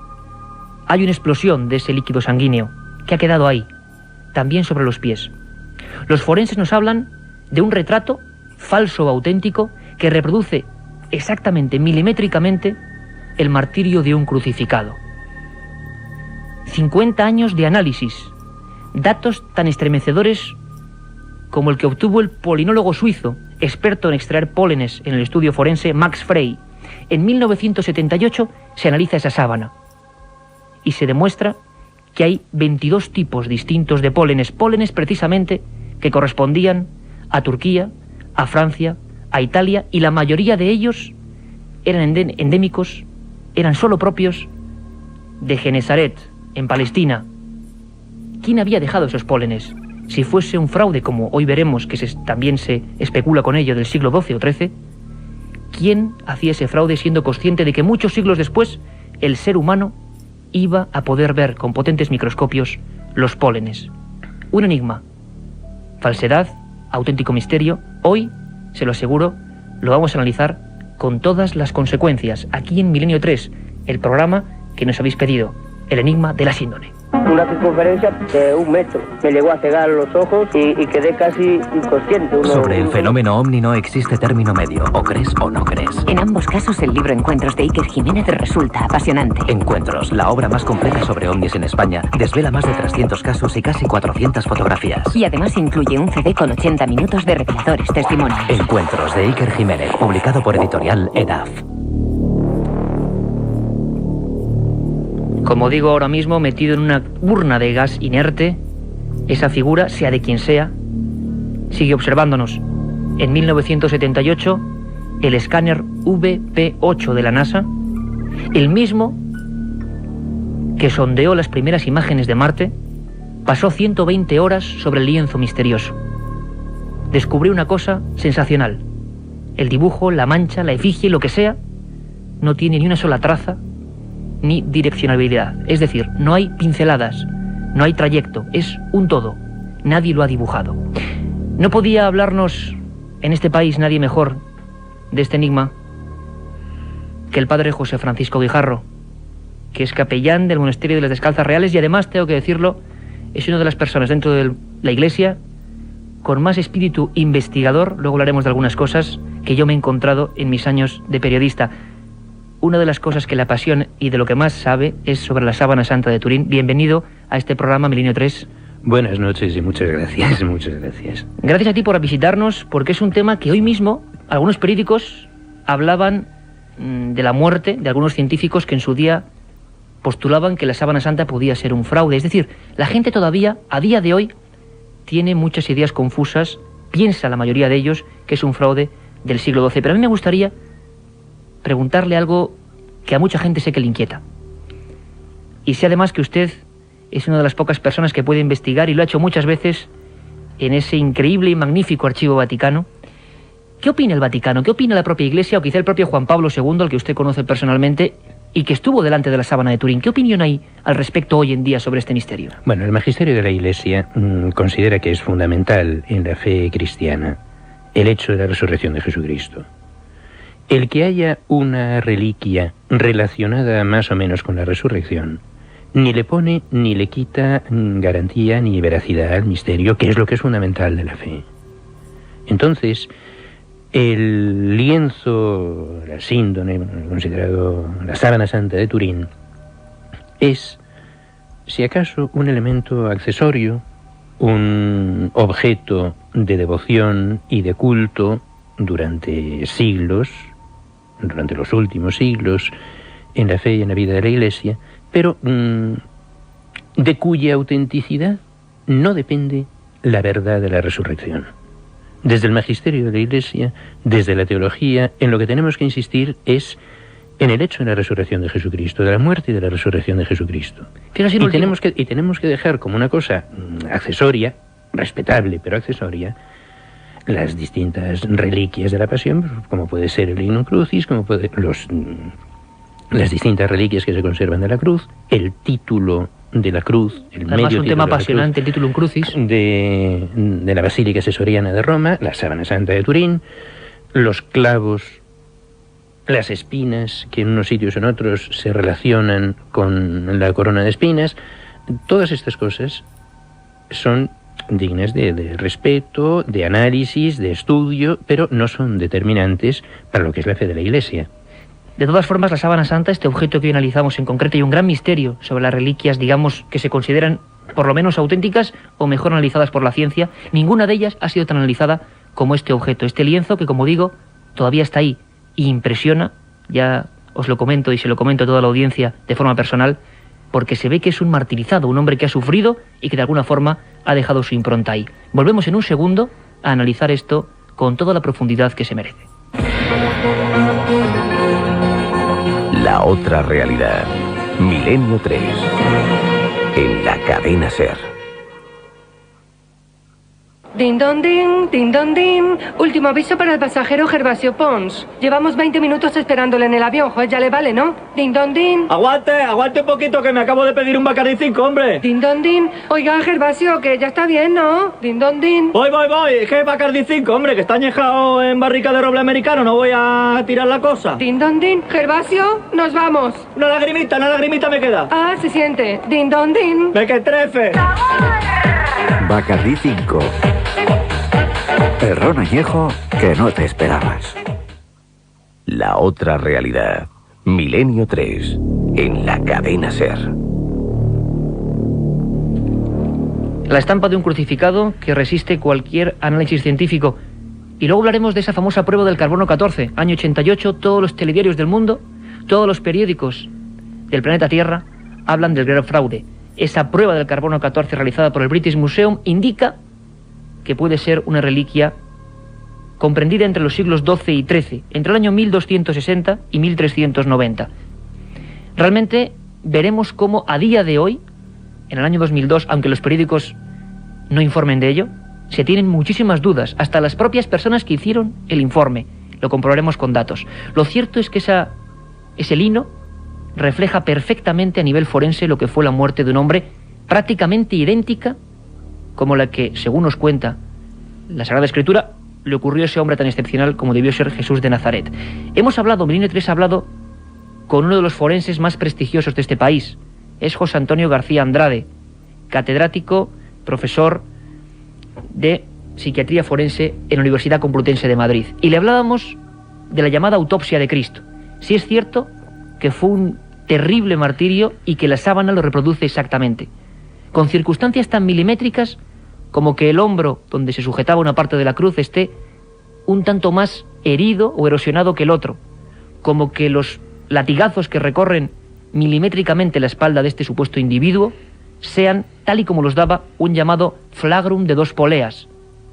hay una explosión de ese líquido sanguíneo que ha quedado ahí, también sobre los pies. Los forenses nos hablan de un retrato falso o auténtico que reproduce exactamente, milimétricamente, el martirio de un crucificado. 50 años de análisis, datos tan estremecedores como el que obtuvo el polinólogo suizo, experto en extraer pólenes en el estudio forense, Max Frey. En 1978 se analiza esa sábana y se demuestra que hay 22 tipos distintos de pólenes precisamente que correspondían a Turquía, a Francia, a Italia, y la mayoría de ellos eran endémicos, eran solo propios de Genesaret, en Palestina. ¿Quién había dejado esos pólenes? Si fuese un fraude, como hoy veremos que también se especula con ello, del siglo XII o XIII, ¿quién hacía ese fraude siendo consciente de que muchos siglos después el ser humano iba a poder ver con potentes microscopios los pólenes? Un enigma, falsedad, auténtico misterio. Hoy, se lo aseguro, lo vamos a analizar con todas las consecuencias, aquí en Milenio 3, el programa que nos habéis pedido, el enigma de la síndrome. Una circunferencia de 1 metro. Me llegó a cegar los ojos y quedé casi inconsciente. Sobre el fenómeno ovni no existe término medio, o crees o no crees. En ambos casos el libro Encuentros de Iker Jiménez resulta apasionante. Encuentros, la obra más completa sobre ovnis en España, desvela más de 300 casos y casi 400 fotografías. Y además incluye un CD con 80 minutos de reveladores testimonios. Encuentros de Iker Jiménez, publicado por editorial EDAF. Como digo ahora mismo, metido en una urna de gas inerte, esa figura, sea de quien sea, sigue observándonos. En 1978, el escáner VP8 de la NASA, el mismo que sondeó las primeras imágenes de Marte, pasó 120 horas sobre el lienzo misterioso. Descubrió una cosa sensacional. El dibujo, la mancha, la efigie, lo que sea, no tiene ni una sola traza ni direccionalidad, es decir, no hay pinceladas, no hay trayecto, es un todo, nadie lo ha dibujado. No podía hablarnos en este país nadie mejor de este enigma que el padre José Francisco Guijarro, que es capellán del Monasterio de las Descalzas Reales y además, tengo que decirlo, es una de las personas dentro de la Iglesia con más espíritu investigador, luego hablaremos de algunas cosas, que yo me he encontrado en mis años de periodista. Una de las cosas que le apasiona y de lo que más sabe es sobre la sábana santa de Turín. Bienvenido a este programa Milenio 3. Buenas noches y muchas gracias, muchas gracias. Gracias a ti por visitarnos, porque es un tema que hoy mismo algunos periódicos hablaban de la muerte de algunos científicos que en su día postulaban que la sábana santa podía ser un fraude. Es decir, la gente todavía, a día de hoy, tiene muchas ideas confusas, piensa la mayoría de ellos que es un fraude del siglo XII. Pero a mí me gustaría preguntarle algo que a mucha gente sé que le inquieta. Y sé además que usted es una de las pocas personas que puede investigar, y lo ha hecho muchas veces, en ese increíble y magnífico archivo vaticano. ¿Qué opina el Vaticano? ¿Qué opina la propia Iglesia, o quizá el propio Juan Pablo II, al que usted conoce personalmente y que estuvo delante de la sábana de Turín? ¿Qué opinión hay al respecto hoy en día sobre este misterio? Bueno, el magisterio de la Iglesia considera que es fundamental en la fe cristiana el hecho de la resurrección de Jesucristo. El que haya una reliquia relacionada más o menos con la resurrección ni le pone ni le quita garantía ni veracidad al misterio, que es lo que es fundamental de la fe. Entonces, el lienzo, la síndone, considerado la sábana santa de Turín, es, si acaso, un elemento accesorio, un objeto de devoción y de culto durante siglos, durante los últimos siglos, en la fe y en la vida de la Iglesia, pero de cuya autenticidad no depende la verdad de la resurrección. Desde el magisterio de la Iglesia, desde la teología, en lo que tenemos que insistir es en el hecho de la resurrección de Jesucristo, de la muerte y de la resurrección de Jesucristo. Y tenemos que dejar como una cosa accesoria, respetable pero accesoria, las distintas reliquias de la pasión, como puede ser el lignum crucis, como puede las distintas reliquias que se conservan de la cruz, el título de la cruz, el además medio un tema apasionante, el Titulum Crucis de la Basílica Sesoriana de Roma, la sábana santa de Turín, los clavos, las espinas que en unos sitios o en otros se relacionan con la corona de espinas. Todas estas cosas son dignas de respeto, de análisis, de estudio, pero no son determinantes para lo que es la fe de la Iglesia. De todas formas, la sábana santa, este objeto que hoy analizamos en concreto, y un gran misterio sobre las reliquias, digamos, que se consideran por lo menos auténticas o mejor analizadas por la ciencia, ninguna de ellas ha sido tan analizada como este objeto, este lienzo que, como digo, todavía está ahí y impresiona. Ya os lo comento y se lo comento a toda la audiencia de forma personal, porque se ve que es un martirizado, un hombre que ha sufrido y que de alguna forma ha dejado su impronta ahí. Volvemos en un segundo a analizar esto con toda la profundidad que se merece. La otra realidad. Milenio 3. En la cadena SER. Din don din. Último aviso para el pasajero Gervasio Pons. Llevamos 20 minutos esperándole en el avión, joder, ya le vale, ¿no? Din don din. Aguante un poquito, que me acabo de pedir un Bacardí 5, hombre. Din don din. Oiga, Gervasio, que ya está bien, ¿no? Din don din. Voy. Es que Bacardí 5, hombre, que está añejado en barrica de roble americano, no voy a tirar la cosa. Din don din. Gervasio, nos vamos. Una lagrimita me queda. Ah, se siente. Din don din. ¡Me que trefe! Bacardí 5. El ron añejo que no te esperabas. La otra realidad. Milenio 3. En la cadena SER. La estampa de un crucificado que resiste cualquier análisis científico. Y luego hablaremos de esa famosa prueba del carbono 14, año 88. Todos los telediarios del mundo, todos los periódicos del planeta Tierra hablan del gran fraude. Esa prueba del carbono 14 realizada por el British Museum indica que puede ser una reliquia comprendida entre los siglos XII y XIII, entre el año 1260 y 1390. Realmente veremos cómo a día de hoy, en el año 2002, aunque los periódicos no informen de ello, se tienen muchísimas dudas, hasta las propias personas que hicieron el informe. Lo comprobaremos con datos. Lo cierto es que ese lino refleja perfectamente a nivel forense lo que fue la muerte de un hombre prácticamente idéntica como la que, según nos cuenta la Sagrada Escritura, le ocurrió a ese hombre tan excepcional como debió ser Jesús de Nazaret. Milenio 3 ha hablado con uno de los forenses más prestigiosos de este país. Es José Antonio García Andrade, catedrático, profesor de psiquiatría forense en la Universidad Complutense de Madrid. Y le hablábamos de la llamada autopsia de Cristo. Si es cierto que fue un terrible martirio y que la sábana lo reproduce exactamente, con circunstancias tan milimétricas como que el hombro donde se sujetaba una parte de la cruz esté un tanto más herido o erosionado que el otro, como que los latigazos que recorren milimétricamente la espalda de este supuesto individuo sean, tal y como los daba, un llamado flagrum de 2 poleas.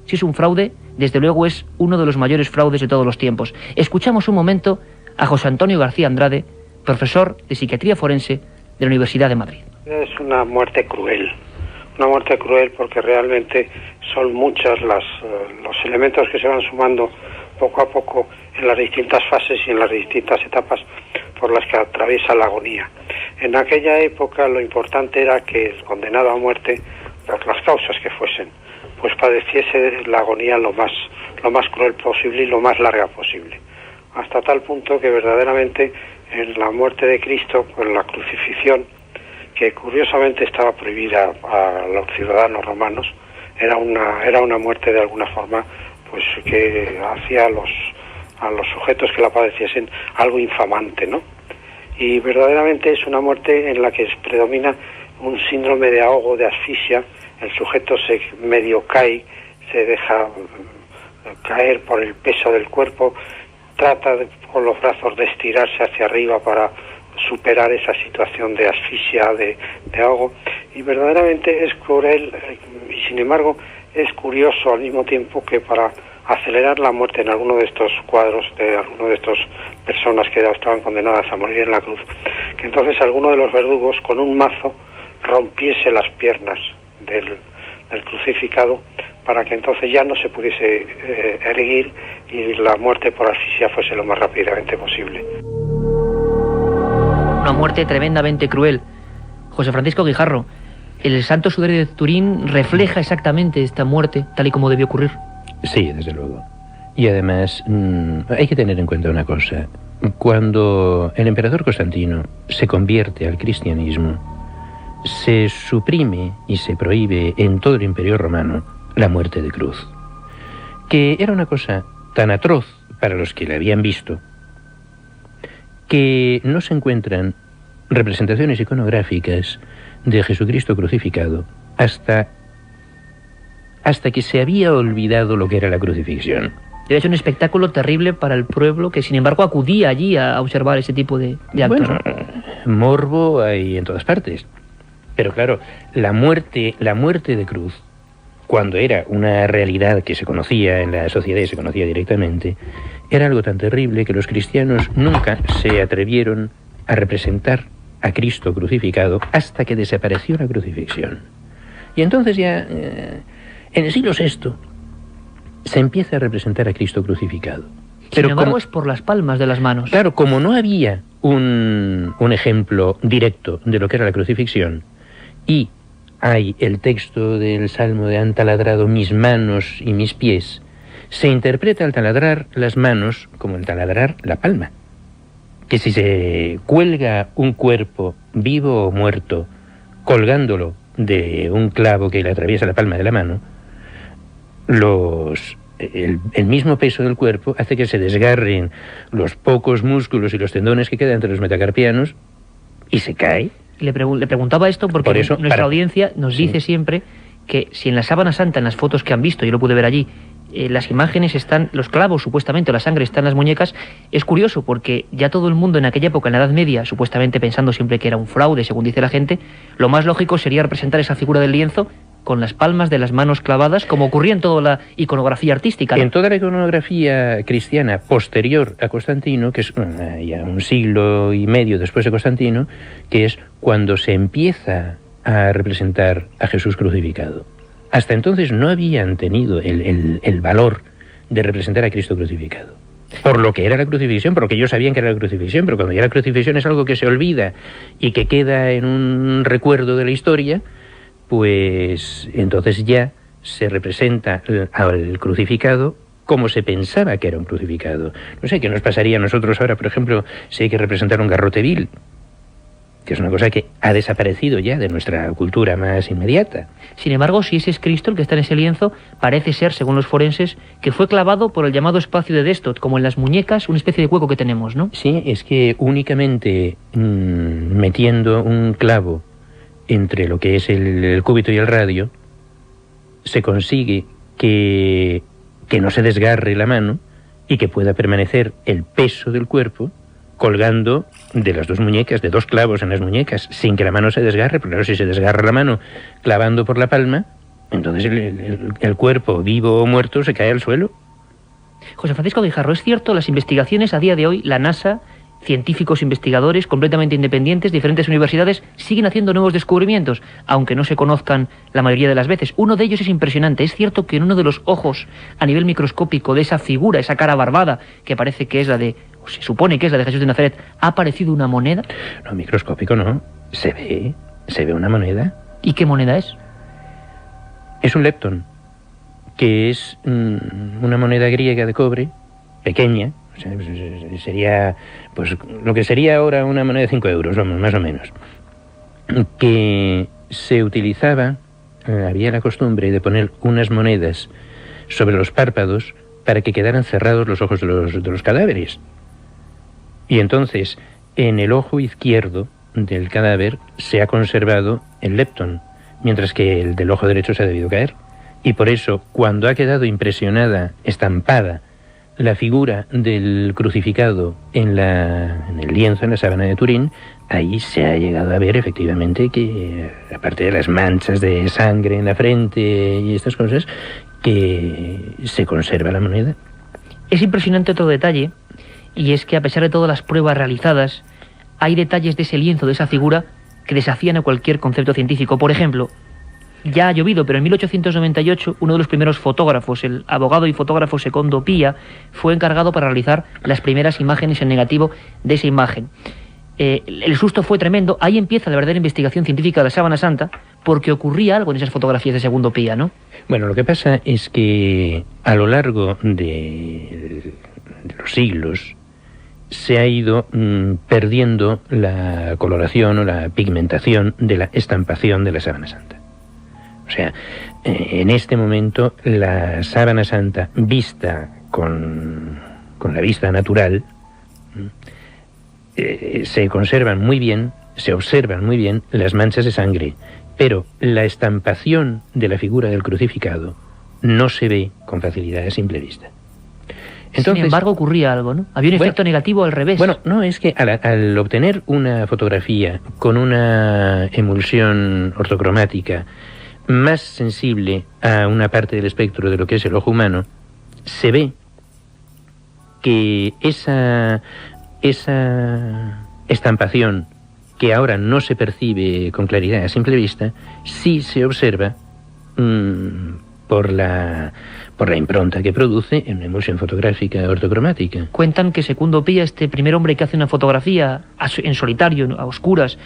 Si es un fraude, desde luego es uno de los mayores fraudes de todos los tiempos. Escuchamos un momento a José Antonio García Andrade, profesor de Psiquiatría Forense de la Universidad de Madrid. Es una muerte cruel porque realmente son muchos los elementos que se van sumando poco a poco en las distintas fases y en las distintas etapas por las que atraviesa la agonía. En aquella época lo importante era que el condenado a muerte, por las causas que fuesen, pues padeciese la agonía lo más cruel posible y lo más larga posible, hasta tal punto que verdaderamente en la muerte de Cristo, con la crucifixión, que curiosamente estaba prohibida a los ciudadanos romanos, era una muerte de alguna forma pues que hacía a los sujetos que la padeciesen algo infamante, ¿no? Y verdaderamente es una muerte en la que predomina un síndrome de ahogo, de asfixia. El sujeto se medio cae, se deja caer por el peso del cuerpo, trata con los brazos de estirarse hacia arriba para superar esa situación de asfixia, de ahogo, y verdaderamente es cruel, y sin embargo es curioso al mismo tiempo que para acelerar la muerte en alguno de estos cuadros de alguno de estas personas que ya estaban condenadas a morir en la cruz, que entonces alguno de los verdugos con un mazo rompiese las piernas del crucificado para que entonces ya no se pudiese erguir y la muerte por asfixia fuese lo más rápidamente posible. Una muerte tremendamente cruel. José Francisco Guijarro, el Santo Sudario de Turín refleja exactamente esta muerte tal y como debió ocurrir. Sí, desde luego. Y además hay que tener en cuenta una cosa. Cuando el emperador Constantino se convierte al cristianismo, se suprime y se prohíbe en todo el Imperio Romano la muerte de cruz, que era una cosa tan atroz para los que la habían visto, que no se encuentran representaciones iconográficas de Jesucristo crucificado hasta que se había olvidado lo que era la crucifixión. Era hecho un espectáculo terrible para el pueblo que sin embargo acudía allí a observar ese tipo de actos. Bueno, morbo hay en todas partes. Pero claro, la muerte de cruz, cuando era una realidad que se conocía en la sociedad y se conocía directamente, era algo tan terrible que los cristianos nunca se atrevieron a representar a Cristo crucificado hasta que desapareció la crucifixión. Y entonces ya, en el siglo VI, se empieza a representar a Cristo crucificado. Pero sin embargo es por las palmas de las manos. Claro, como no había un ejemplo directo de lo que era la crucifixión, y hay el texto del Salmo de han taladrado mis manos y mis pies, se interpreta al taladrar las manos como el taladrar la palma. Que si se cuelga un cuerpo, vivo o muerto, colgándolo de un clavo que le atraviesa la palma de la mano, el mismo peso del cuerpo hace que se desgarren los pocos músculos y los tendones que quedan entre los metacarpianos y se cae. Le preguntaba esto porque nuestra audiencia nos dice siempre que si en la Sábana Santa, en las fotos que han visto, yo lo pude ver allí, las imágenes están, los clavos supuestamente, o la sangre está en las muñecas, es curioso porque ya todo el mundo en aquella época, en la Edad Media, supuestamente pensando siempre que era un fraude, según dice la gente, lo más lógico sería representar esa figura del lienzo con las palmas de las manos clavadas, como ocurría en toda la iconografía artística, ¿no? En toda la iconografía cristiana posterior a Constantino, que es ya un siglo y medio después de Constantino, que es cuando se empieza a representar a Jesús crucificado. Hasta entonces no habían tenido el valor de representar a Cristo crucificado. Por lo que era la crucifixión, porque ellos sabían que era la crucifixión, pero cuando ya la crucifixión es algo que se olvida y que queda en un recuerdo de la historia, pues entonces ya se representa al crucificado como se pensaba que era un crucificado. No sé, ¿qué nos pasaría a nosotros ahora, por ejemplo, si hay que representar un garrote vil? Que es una cosa que ha desaparecido ya de nuestra cultura más inmediata. Sin embargo, si ese es Cristo el que está en ese lienzo, parece ser, según los forenses, que fue clavado por el llamado espacio de Destot, como en las muñecas, una especie de hueco que tenemos, ¿no? Sí, es que únicamente metiendo un clavo entre lo que es el cúbito y el radio, se consigue que no se desgarre la mano y que pueda permanecer el peso del cuerpo colgando de las dos muñecas, de dos clavos en las muñecas, sin que la mano se desgarre, porque claro, si se desgarra la mano clavando por la palma, entonces el cuerpo, vivo o muerto, se cae al suelo. José Francisco Guijarro, ¿es cierto las investigaciones a día de hoy, la NASA, científicos investigadores completamente independientes, diferentes universidades, siguen haciendo nuevos descubrimientos, aunque no se conozcan la mayoría de las veces? Uno de ellos es impresionante. Es cierto que en uno de los ojos, a nivel microscópico, de esa figura, esa cara barbada, que parece que es la de, o se supone que es la de Jesús de Nazaret, ¿ha aparecido una moneda? No, microscópico no. Se ve una moneda. ¿Y qué moneda es? Es un lepton, que es una moneda griega de cobre, pequeña. O sea, sería pues lo que sería ahora una moneda de 5 euros, vamos, más o menos, que se utilizaba, había la costumbre de poner unas monedas sobre los párpados para que quedaran cerrados los ojos de los cadáveres. Y entonces, en el ojo izquierdo del cadáver se ha conservado el lepton, mientras que el del ojo derecho se ha debido caer. Y por eso, cuando ha quedado impresionada, estampada, la figura del crucificado en el lienzo, en la sábana de Turín, ahí se ha llegado a ver efectivamente que, aparte de las manchas de sangre en la frente y estas cosas, que se conserva la moneda. Es impresionante otro detalle, y es que a pesar de todas las pruebas realizadas, hay detalles de ese lienzo, de esa figura, que desafían a cualquier concepto científico. Por ejemplo, ya ha llovido, pero en 1898 uno de los primeros fotógrafos, el abogado y fotógrafo Secondo Pia, fue encargado para realizar las primeras imágenes en negativo de esa imagen. El susto fue tremendo. Ahí empieza la verdadera investigación científica de la Sábana Santa, porque ocurría algo en esas fotografías de Segundo Pia, ¿no? Bueno, lo que pasa es que a lo largo de los siglos se ha ido perdiendo la coloración o la pigmentación de la estampación de la Sábana Santa. O sea, en este momento la Sábana Santa vista con la vista natural se conservan muy bien, se observan muy bien las manchas de sangre, pero la estampación de la figura del crucificado no se ve con facilidad a simple vista. Entonces, sin embargo, ocurría algo, ¿no? Había un efecto negativo al revés. Bueno, no, es que al obtener una fotografía con una emulsión ortocromática más sensible a una parte del espectro de lo que es el ojo humano, se ve que esa estampación, que ahora no se percibe con claridad a simple vista, sí se observa por la impronta que produce en una emulsión fotográfica ortocromática. Cuentan que Segundo Pia, este primer hombre que hace una fotografía en solitario, a oscuras,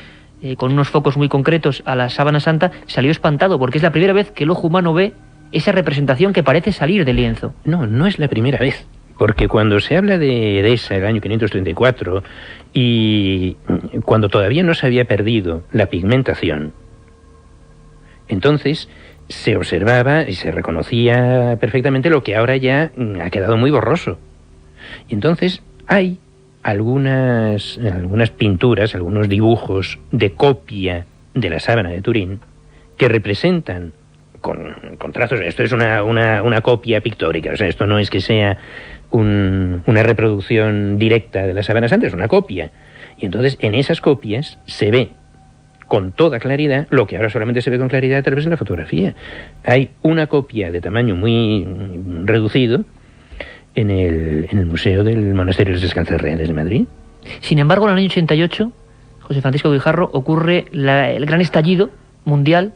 con unos focos muy concretos a la Sábana Santa, salió espantado, porque es la primera vez que el ojo humano ve esa representación que parece salir del lienzo. No, no es la primera vez, porque cuando se habla de Edesa, el año 534, y cuando todavía no se había perdido la pigmentación, entonces se observaba y se reconocía perfectamente lo que ahora ya ha quedado muy borroso. Y entonces hay algunas pinturas, algunos dibujos de copia de la sábana de Turín que representan con trazos. Esto es una copia pictórica, o sea, esto no es que sea una reproducción directa de la Sábana Santa, es una copia. Y entonces en esas copias se ve con toda claridad lo que ahora solamente se ve con claridad a través de la fotografía. Hay una copia de tamaño muy reducido en el Museo del Monasterio de los Descalzos Reales de Madrid. Sin embargo, en el año 88, José Francisco Guijarro, ocurre el gran estallido mundial.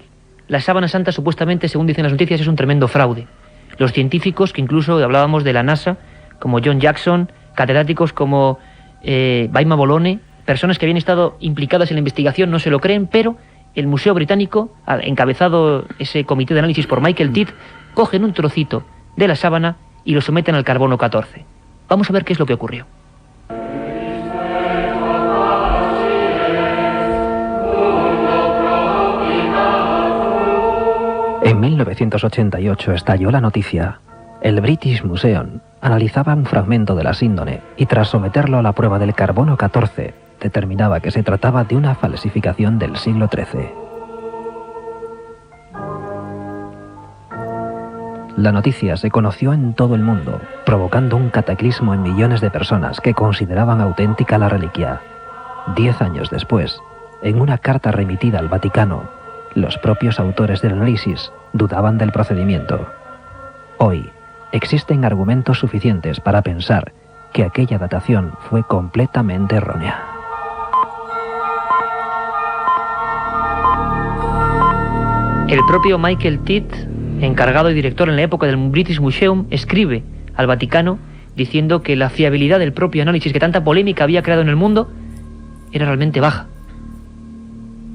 La Sábana Santa, supuestamente, según dicen las noticias, es un tremendo fraude. Los científicos, que incluso hablábamos de la NASA, como John Jackson, catedráticos como Baima Bolone, personas que habían estado implicadas en la investigación, no se lo creen, pero el Museo Británico, encabezado ese comité de análisis por Michael Tidd, cogen un trocito de la sábana y lo someten al carbono 14. Vamos a ver qué es lo que ocurrió. En 1988 estalló la noticia. El British Museum analizaba un fragmento de la síndone y tras someterlo a la prueba del carbono 14, determinaba que se trataba de una falsificación del siglo XIII. la noticia se conoció en todo el mundo, provocando un cataclismo en millones de personas que consideraban auténtica la reliquia. 10 años después, en una carta remitida al Vaticano, los propios autores del análisis dudaban del procedimiento. Hoy, existen argumentos suficientes para pensar que aquella datación fue completamente errónea. El propio Michael Tidd, encargado y director en la época del British Museum, escribe al Vaticano diciendo que la fiabilidad del propio análisis que tanta polémica había creado en el mundo era realmente baja.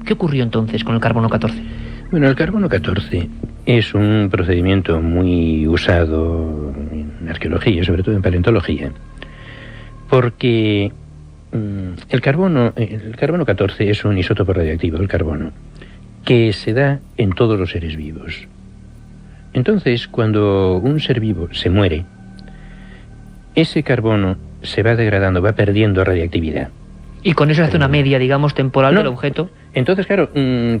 ¿Qué ocurrió entonces con el carbono 14? Bueno, el carbono 14 es un procedimiento muy usado en arqueología, sobre todo en paleontología, porque el carbono 14 es un isótopo radioactivo del carbono que se da en todos los seres vivos. Entonces, cuando un ser vivo se muere, ese carbono se va degradando, va perdiendo radiactividad. Y con eso se hace una media, digamos, temporal del objeto. Entonces, claro,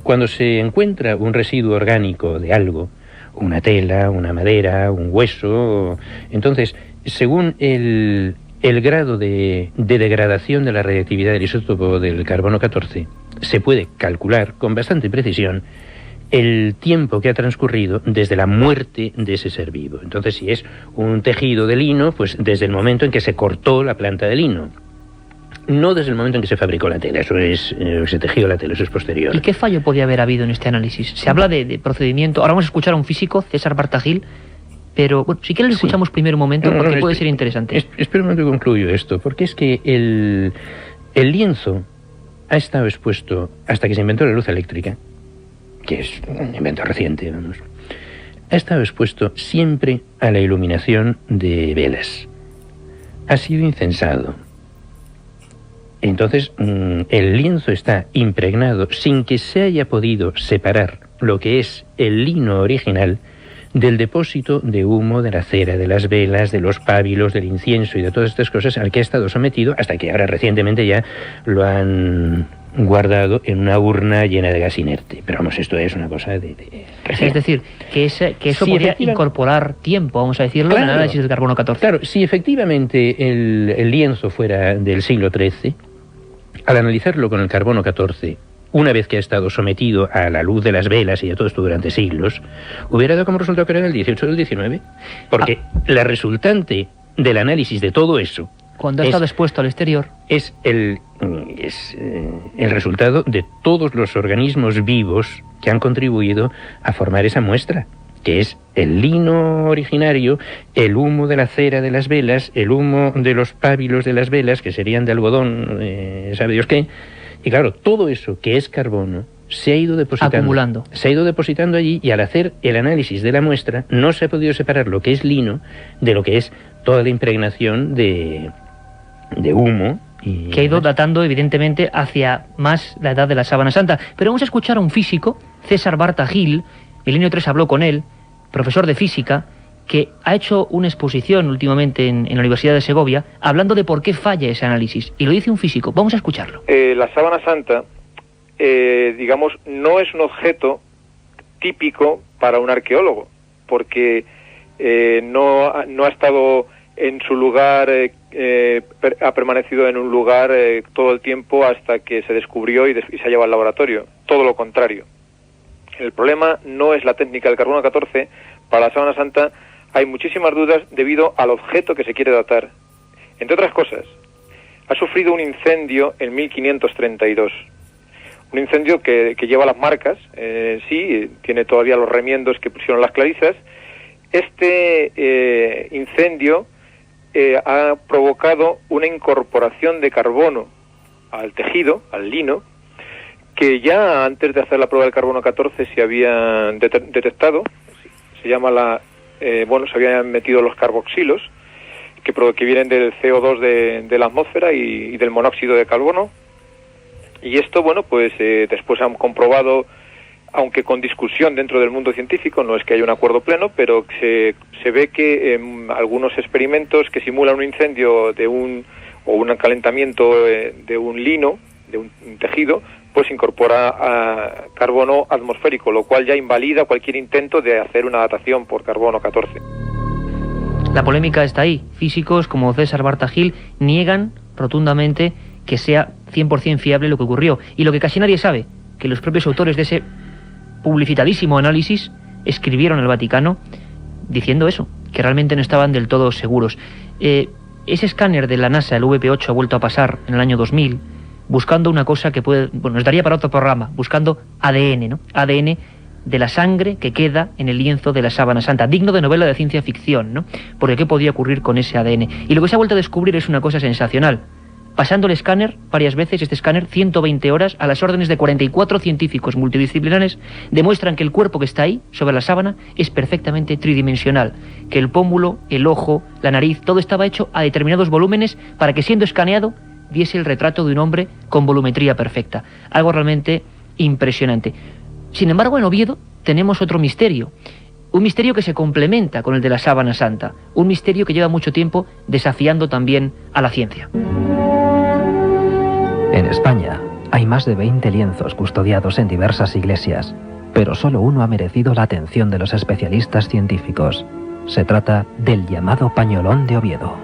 cuando se encuentra un residuo orgánico de algo, una tela, una madera, un hueso, entonces, según el grado de degradación de la radiactividad del isótopo del carbono 14, se puede calcular con bastante precisión el tiempo que ha transcurrido desde la muerte de ese ser vivo. Entonces, si es un tejido de lino, pues desde el momento en que se cortó la planta de lino. No desde el momento en que se fabricó la tela, eso es, se tejió la tela, eso es posterior. ¿Y qué fallo podía haber habido en este análisis? Se habla de procedimiento, ahora vamos a escuchar a un físico, César Bartagil, pero bueno, si quieres lo escuchamos primero un momento, porque puede ser interesante. Espera un momento que concluyo esto, porque es que el lienzo ha estado expuesto hasta que se inventó la luz eléctrica, que es un invento reciente, vamos, ha estado expuesto siempre a la iluminación de velas. Ha sido incensado. Entonces, el lienzo está impregnado sin que se haya podido separar lo que es el lino original del depósito de humo, de la cera, de las velas, de los pábilos, del incienso y de todas estas cosas al que ha estado sometido, hasta que ahora recientemente ya lo han guardado en una urna llena de gas inerte. Pero vamos, esto es una cosa de es decir, que eso podría incorporar tiempo, vamos a decirlo, en el análisis del carbono 14. Claro, si efectivamente el lienzo fuera del siglo XIII, al analizarlo con el carbono 14, una vez que ha estado sometido a la luz de las velas y a todo esto durante siglos, hubiera dado como resultado que era del 18 o del 19. Porque la resultante del análisis de todo eso, cuando ha estado expuesto al exterior, es el resultado de todos los organismos vivos que han contribuido a formar esa muestra, que es el lino originario, el humo de la cera de las velas, el humo de los pábilos de las velas, que serían de algodón, sabe Dios qué. Y claro, todo eso que es carbono se ha ido depositando. Acumulando. Se ha ido depositando allí, y al hacer el análisis de la muestra no se ha podido separar lo que es lino de lo que es toda la impregnación de humo. Que ha ido datando, evidentemente, hacia más la edad de la Sábana Santa. Pero vamos a escuchar a un físico, César Bartagil, Milenio 3 habló con él, profesor de física, que ha hecho una exposición últimamente en la Universidad de Segovia, hablando de por qué falla ese análisis. Y lo dice un físico. Vamos a escucharlo. La Sábana Santa, digamos, no es un objeto típico para un arqueólogo, porque no ha estado en su lugar, ha permanecido en un lugar todo el tiempo hasta que se descubrió y se ha llevado al laboratorio. Todo lo contrario. El problema no es la técnica del carbono 14. Para la Sábana Santa hay muchísimas dudas debido al objeto que se quiere datar. Entre otras cosas, ha sufrido un incendio en 1532. Un incendio que lleva las marcas, sí, tiene todavía los remiendos que pusieron las clarisas. Este incendio ha provocado una incorporación de carbono al tejido, al lino, que ya antes de hacer la prueba del carbono 14 se había detectado. Se llama se habían metido los carboxilos, que vienen del CO2 de la atmósfera y del monóxido de carbono. Y esto, después han comprobado, aunque con discusión dentro del mundo científico, no es que haya un acuerdo pleno, pero se ve que algunos experimentos que simulan un incendio o un calentamiento de un lino, de un tejido, pues incorpora carbono atmosférico, lo cual ya invalida cualquier intento de hacer una datación por carbono 14. La polémica está ahí. Físicos como César Bartagil niegan rotundamente que sea 100% fiable lo que ocurrió. Y lo que casi nadie sabe, que los propios autores de ese publicitadísimo análisis escribieron al Vaticano diciendo eso, que realmente no estaban del todo seguros. Ese escáner de la NASA, el VP8, ha vuelto a pasar en el año 2000, buscando una cosa que nos daría para otro programa, buscando ADN, ¿no? ADN de la sangre que queda en el lienzo de la sábana santa, digno de novela de ciencia ficción, ¿no? Porque ¿qué podía ocurrir con ese ADN? Y lo que se ha vuelto a descubrir es una cosa sensacional. Pasando el escáner varias veces, este escáner, 120 horas, a las órdenes de 44 científicos multidisciplinares, demuestran que el cuerpo que está ahí, sobre la sábana, es perfectamente tridimensional, que el pómulo, el ojo, la nariz, todo estaba hecho a determinados volúmenes para que, siendo escaneado, diese el retrato de un hombre con volumetría perfecta. Algo realmente impresionante. Sin embargo, en Oviedo tenemos otro misterio. Un misterio que se complementa con el de la sábana santa. Un misterio que lleva mucho tiempo desafiando también a la ciencia. En España hay más de 20 lienzos custodiados en diversas iglesias, pero solo uno ha merecido la atención de los especialistas científicos. Se trata del llamado pañolón de Oviedo.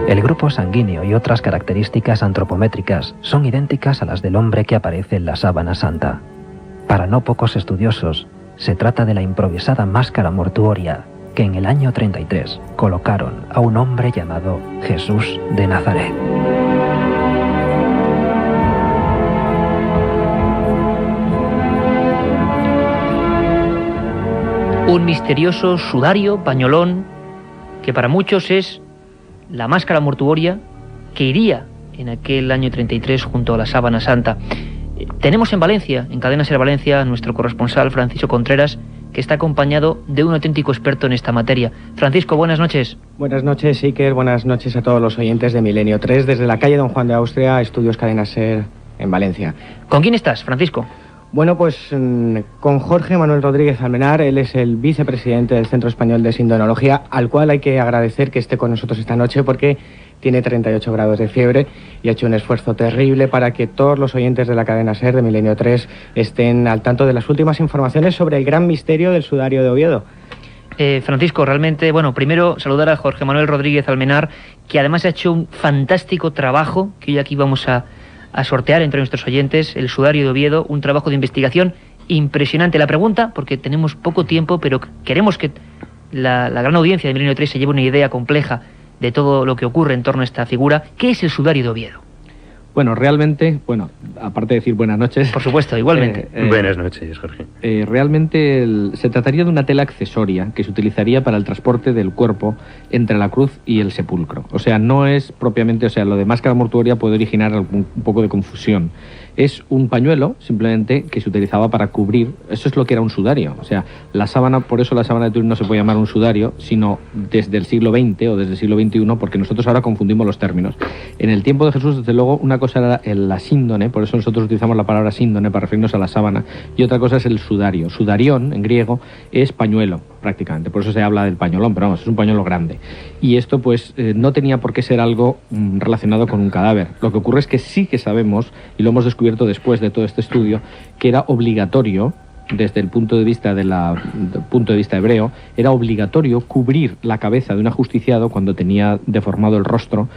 El grupo sanguíneo y otras características antropométricas son idénticas a las del hombre que aparece en la sábana santa. Para no pocos estudiosos, se trata de la improvisada máscara mortuoria que en el año 33 colocaron a un hombre llamado Jesús de Nazaret. Un misterioso sudario, pañolón, que para muchos es la máscara mortuoria que iría en aquel año 33 junto a la sábana santa. Tenemos en Valencia, en Cadena Ser Valencia, nuestro corresponsal Francisco Contreras, que está acompañado de un auténtico experto en esta materia. Francisco, buenas noches. Buenas noches, Iker. Buenas noches a todos los oyentes de Milenio 3, desde la calle Don Juan de Austria, Estudios Cadena Ser en Valencia. ¿Con quién estás, Francisco? Bueno, pues con Jorge Manuel Rodríguez Almenar. Él es el vicepresidente del Centro Español de Sindonología, al cual hay que agradecer que esté con nosotros esta noche porque tiene 38 grados de fiebre y ha hecho un esfuerzo terrible para que todos los oyentes de la cadena SER de Milenio 3 estén al tanto de las últimas informaciones sobre el gran misterio del sudario de Oviedo. Francisco, realmente, bueno, primero saludar a Jorge Manuel Rodríguez Almenar, que además ha hecho un fantástico trabajo que hoy aquí vamos a sortear entre nuestros oyentes, el sudario de Oviedo, un trabajo de investigación impresionante. La pregunta, porque tenemos poco tiempo, pero queremos que la gran audiencia de Milenio 3 se lleve una idea compleja de todo lo que ocurre en torno a esta figura. ¿Qué es el sudario de Oviedo? Bueno, realmente, aparte de decir buenas noches... Por supuesto, igualmente. Buenas noches, Jorge. Realmente se trataría de una tela accesoria que se utilizaría para el transporte del cuerpo entre la cruz y el sepulcro. O sea, no es propiamente... O sea, lo de máscara mortuoria puede originar un poco de confusión. Es un pañuelo, simplemente, que se utilizaba para cubrir... Eso es lo que era un sudario. O sea, la sábana, por eso la sábana de Turín no se puede llamar un sudario, sino desde el siglo XX o desde el siglo XXI, porque nosotros ahora confundimos los términos. En el tiempo de Jesús, desde luego, una cosa era la síndone, por eso nosotros utilizamos la palabra síndone para referirnos a la sábana, y otra cosa es el sudario. Sudarión, en griego, es pañuelo, prácticamente. Por eso se habla del pañolón, pero vamos, es un pañuelo grande. Y esto, pues, no tenía por qué ser algo relacionado con un cadáver. Lo que ocurre es que sí que sabemos, y lo hemos descubierto después de todo este estudio, que era obligatorio, desde el punto de vista hebreo, era obligatorio cubrir la cabeza de un ajusticiado cuando tenía deformado el rostro,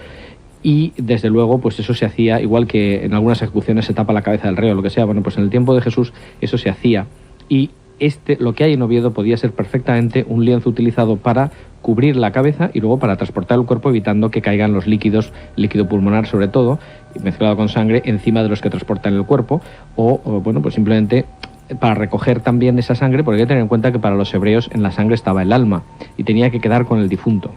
y desde luego pues eso se hacía, igual que en algunas ejecuciones se tapa la cabeza del reo o lo que sea. Bueno, pues en el tiempo de Jesús eso se hacía, y lo que hay en Oviedo podía ser perfectamente un lienzo utilizado para cubrir la cabeza y luego para transportar el cuerpo, evitando que caigan los líquido pulmonar sobre todo, mezclado con sangre, encima de los que transportan el cuerpo, o bueno, pues simplemente para recoger también esa sangre, porque hay que tener en cuenta que para los hebreos en la sangre estaba el alma y tenía que quedar con el difunto.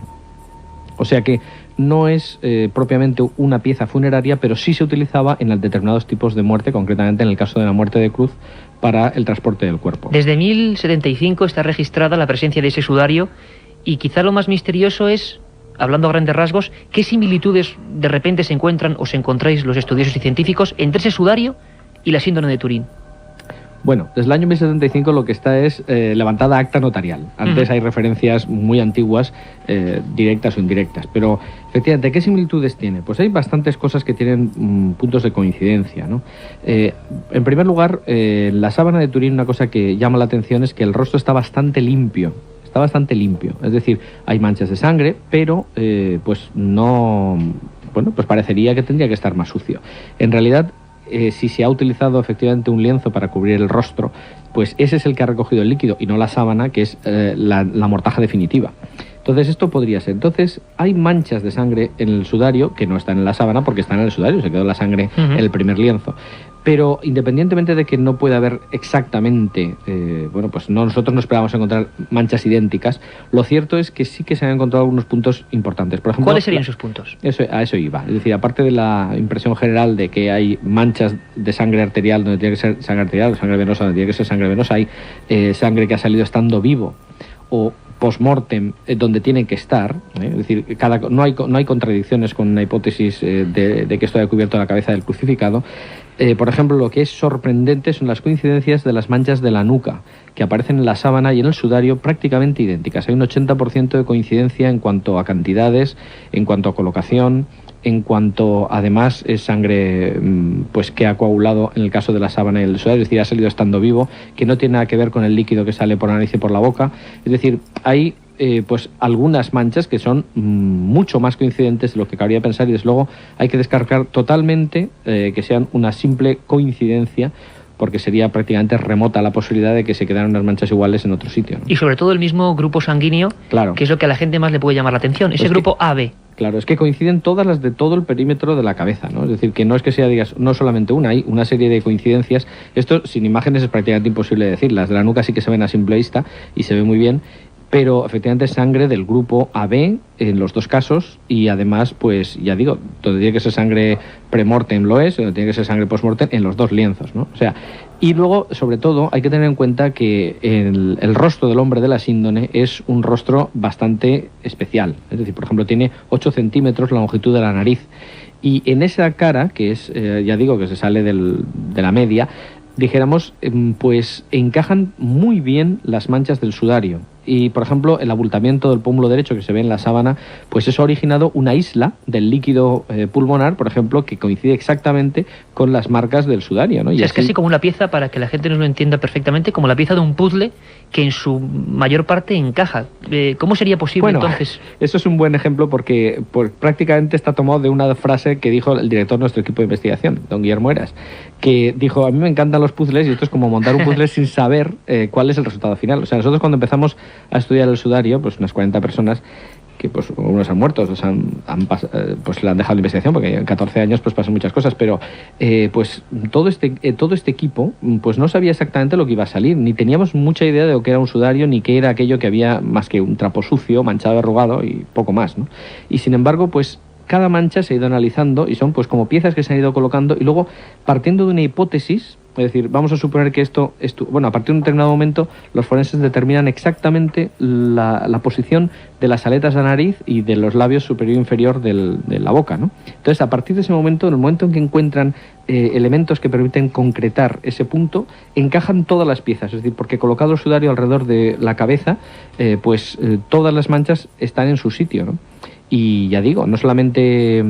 O sea que no es propiamente una pieza funeraria, pero sí se utilizaba en determinados tipos de muerte, concretamente en el caso de la muerte de cruz, para el transporte del cuerpo. Desde 1075 está registrada la presencia de ese sudario, y quizá lo más misterioso es, hablando a grandes rasgos, ¿qué similitudes de repente se encuentran o se encontráis los estudiosos y científicos entre ese sudario y la síndone de Turín? Bueno, desde el año 1075 lo que está es levantada acta notarial. Antes hay referencias muy antiguas, directas o indirectas, pero efectivamente, ¿qué similitudes tiene? Pues hay bastantes cosas que tienen puntos de coincidencia, ¿no? En primer lugar, en la sábana de Turín una cosa que llama la atención es que el rostro está bastante limpio. Está bastante limpio, es decir, hay manchas de sangre, pero pues no... Bueno, pues parecería que tendría que estar más sucio. En realidad, si se ha utilizado efectivamente un lienzo para cubrir el rostro, pues ese es el que ha recogido el líquido y no la sábana, que es la mortaja definitiva. Entonces esto podría ser. Entonces hay manchas de sangre en el sudario que no están en la sábana porque están en el sudario, se quedó la sangre en el primer lienzo. Pero independientemente de que no pueda haber exactamente, bueno, pues nosotros no esperábamos encontrar manchas idénticas, lo cierto es que sí que se han encontrado algunos puntos importantes. Por ejemplo, ¿cuáles serían esos puntos? A eso iba. Es decir, aparte de la impresión general de que hay manchas de sangre arterial donde tiene que ser sangre arterial o sangre venosa donde tiene que ser sangre venosa, hay sangre que ha salido estando vivo o post-mortem donde tienen que estar, es decir, no hay contradicciones con una hipótesis de que esto haya cubierto la cabeza del crucificado. Por ejemplo, lo que es sorprendente son las coincidencias de las manchas de la nuca, que aparecen en la sábana y en el sudario prácticamente idénticas. Hay un 80% de coincidencia en cuanto a cantidades, en cuanto a colocación, en cuanto además es sangre pues que ha coagulado en el caso de la sábana y el sudario, es decir, ha salido estando vivo, que no tiene nada que ver con el líquido que sale por la nariz y por la boca. Es decir, hay pues algunas manchas que son mucho más coincidentes de lo que cabría pensar, y desde luego hay que descartar totalmente que sean una simple coincidencia, porque sería prácticamente remota la posibilidad de que se quedaran unas manchas iguales en otro sitio, ¿no? Y sobre todo el mismo grupo sanguíneo, claro, que es lo que a la gente más le puede llamar la atención, ese grupo AB. Claro, es que coinciden todas las de todo el perímetro de la cabeza, ¿no? Es decir, que no es que sea, digas, no solamente una, hay una serie de coincidencias. Esto sin imágenes es prácticamente imposible de decir. Las de la nuca sí que se ven a simple vista y se ve muy bien, pero efectivamente es sangre del grupo AB en los dos casos, y además, pues ya digo, donde tiene que ser sangre premortem lo es, donde tiene que ser sangre postmortem en los dos lienzos, ¿no? O sea, y luego, sobre todo, hay que tener en cuenta que el rostro del hombre de la síndone es un rostro bastante especial. Es decir, por ejemplo, tiene 8 centímetros la longitud de la nariz, y en esa cara, que es, ya digo, que se sale de la media, dijéramos, pues encajan muy bien las manchas del sudario. Y, por ejemplo, el abultamiento del pómulo derecho que se ve en la sábana, pues eso ha originado una isla del líquido pulmonar, por ejemplo, que coincide exactamente con las marcas del sudario, ¿no? O sea, es casi como una pieza, para que la gente nos lo entienda perfectamente, como la pieza de un puzzle que en su mayor parte encaja. ¿Cómo sería posible, entonces? Eso es un buen ejemplo porque prácticamente está tomado de una frase que dijo el director de nuestro equipo de investigación, don Guillermo Heras, que dijo: a mí me encantan los puzzles y esto es como montar un puzzle sin saber cuál es el resultado final. O sea, nosotros cuando empezamos a estudiar el sudario, pues unas 40 personas, que pues unos han muerto, otros pues le han dejado la investigación, porque en 14 años pues pasan muchas cosas, pero pues todo este equipo pues no sabía exactamente lo que iba a salir, ni teníamos mucha idea de lo que era un sudario, ni qué era aquello que había más que un trapo sucio, manchado, arrugado y poco más, ¿no? Y sin embargo, pues cada mancha se ha ido analizando y son pues como piezas que se han ido colocando, y luego partiendo de una hipótesis. Es decir, vamos a suponer que bueno, a partir de un determinado momento los forenses determinan exactamente la posición de las aletas de la nariz y de los labios superior e inferior de la boca, ¿no? Entonces, a partir de ese momento, en el momento en que encuentran elementos que permiten concretar ese punto, encajan todas las piezas. Es decir, porque colocado el sudario alrededor de la cabeza, pues todas las manchas están en su sitio, ¿no? Y ya digo, no solamente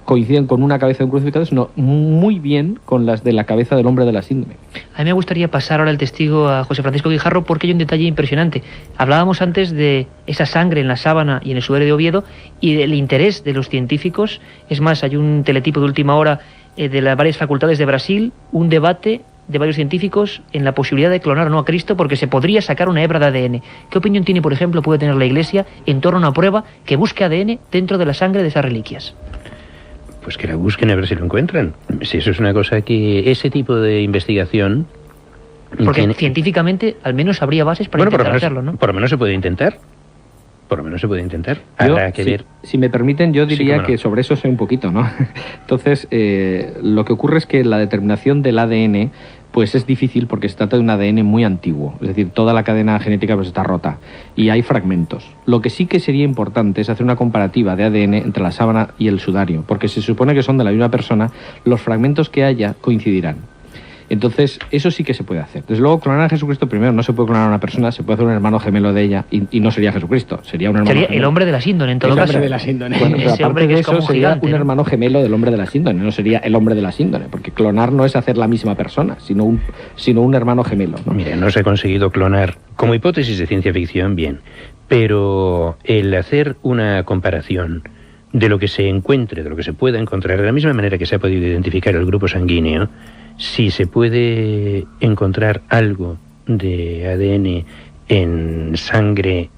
coinciden con una cabeza de un crucificado, sino muy bien con las de la cabeza del hombre de la síndrome. A mí me gustaría pasar ahora el testigo a José Francisco Guijarro, porque hay un detalle impresionante. Hablábamos antes de esa sangre en la sábana y en el sudario de Oviedo y del interés de los científicos. Es más, hay un teletipo de última hora de las varias facultades de Brasil, un debate de varios científicos en la posibilidad de clonar o no a Cristo, porque se podría sacar una hebra de ADN. ¿Qué opinión tiene, por ejemplo, puede tener la Iglesia en torno a una prueba que busque ADN dentro de la sangre de esas reliquias? Pues que la busquen a ver si lo encuentran. Si eso es una cosa que ese tipo de investigación... Porque científicamente al menos habría bases para intentar hacerlo, ¿no? Por lo menos se puede intentar. Habrá que ver. Si me permiten, yo diría que sobre eso sé un poquito, ¿no? Entonces, lo que ocurre es que la determinación del ADN pues es difícil porque se trata de un ADN muy antiguo. Es decir, toda la cadena genética pues está rota y hay fragmentos. Lo que sí que sería importante es hacer una comparativa de ADN entre la sábana y el sudario, porque se supone que son de la misma persona, los fragmentos que haya coincidirán. Entonces, eso sí que se puede hacer. Desde luego, clonar a Jesucristo, primero, no se puede clonar a una persona, se puede hacer un hermano gemelo de ella, y no sería Jesucristo, sería un hermano Sería gemelo. el hombre de la síndone, en todo El caso. hombre de la síndone. Bueno, pero Ese aparte hombre que de es eso, como sería gigante, un ¿no? hermano gemelo del hombre de la síndone, no sería el hombre de la síndone, porque clonar no es hacer la misma persona, sino un hermano gemelo, ¿no? Mire, no se ha conseguido clonar. Como hipótesis de ciencia ficción, bien. Pero el hacer una comparación de lo que se encuentre, de lo que se pueda encontrar, de la misma manera que se ha podido identificar el grupo sanguíneo, si se puede encontrar algo de ADN en sangre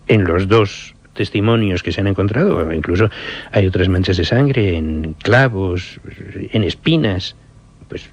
en los dos testimonios que se han encontrado, o incluso hay otras manchas de sangre en clavos, en espinas, pues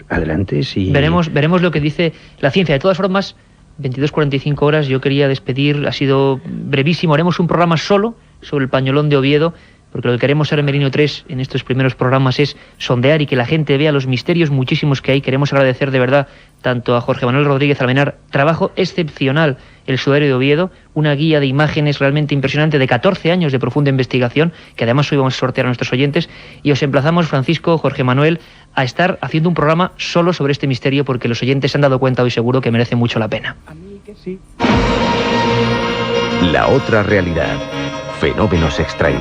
adelante, sí. Veremos lo que dice la ciencia. De todas formas, 22:45 horas, yo quería despedir, ha sido brevísimo, haremos un programa solo sobre el pañolón de Oviedo, porque lo que queremos ser en Milenio 3 en estos primeros programas es sondear y que la gente vea los misterios muchísimos que hay. Queremos agradecer de verdad tanto a Jorge Manuel Rodríguez Almenar, trabajo excepcional, el sudario de Oviedo, una guía de imágenes realmente impresionante de 14 años de profunda investigación, que además hoy vamos a sortear a nuestros oyentes, y os emplazamos, Francisco, Jorge Manuel, a estar haciendo un programa solo sobre este misterio, porque los oyentes se han dado cuenta hoy seguro que merece mucho la pena. A mí que sí. La otra realidad. Fenómenos extraños.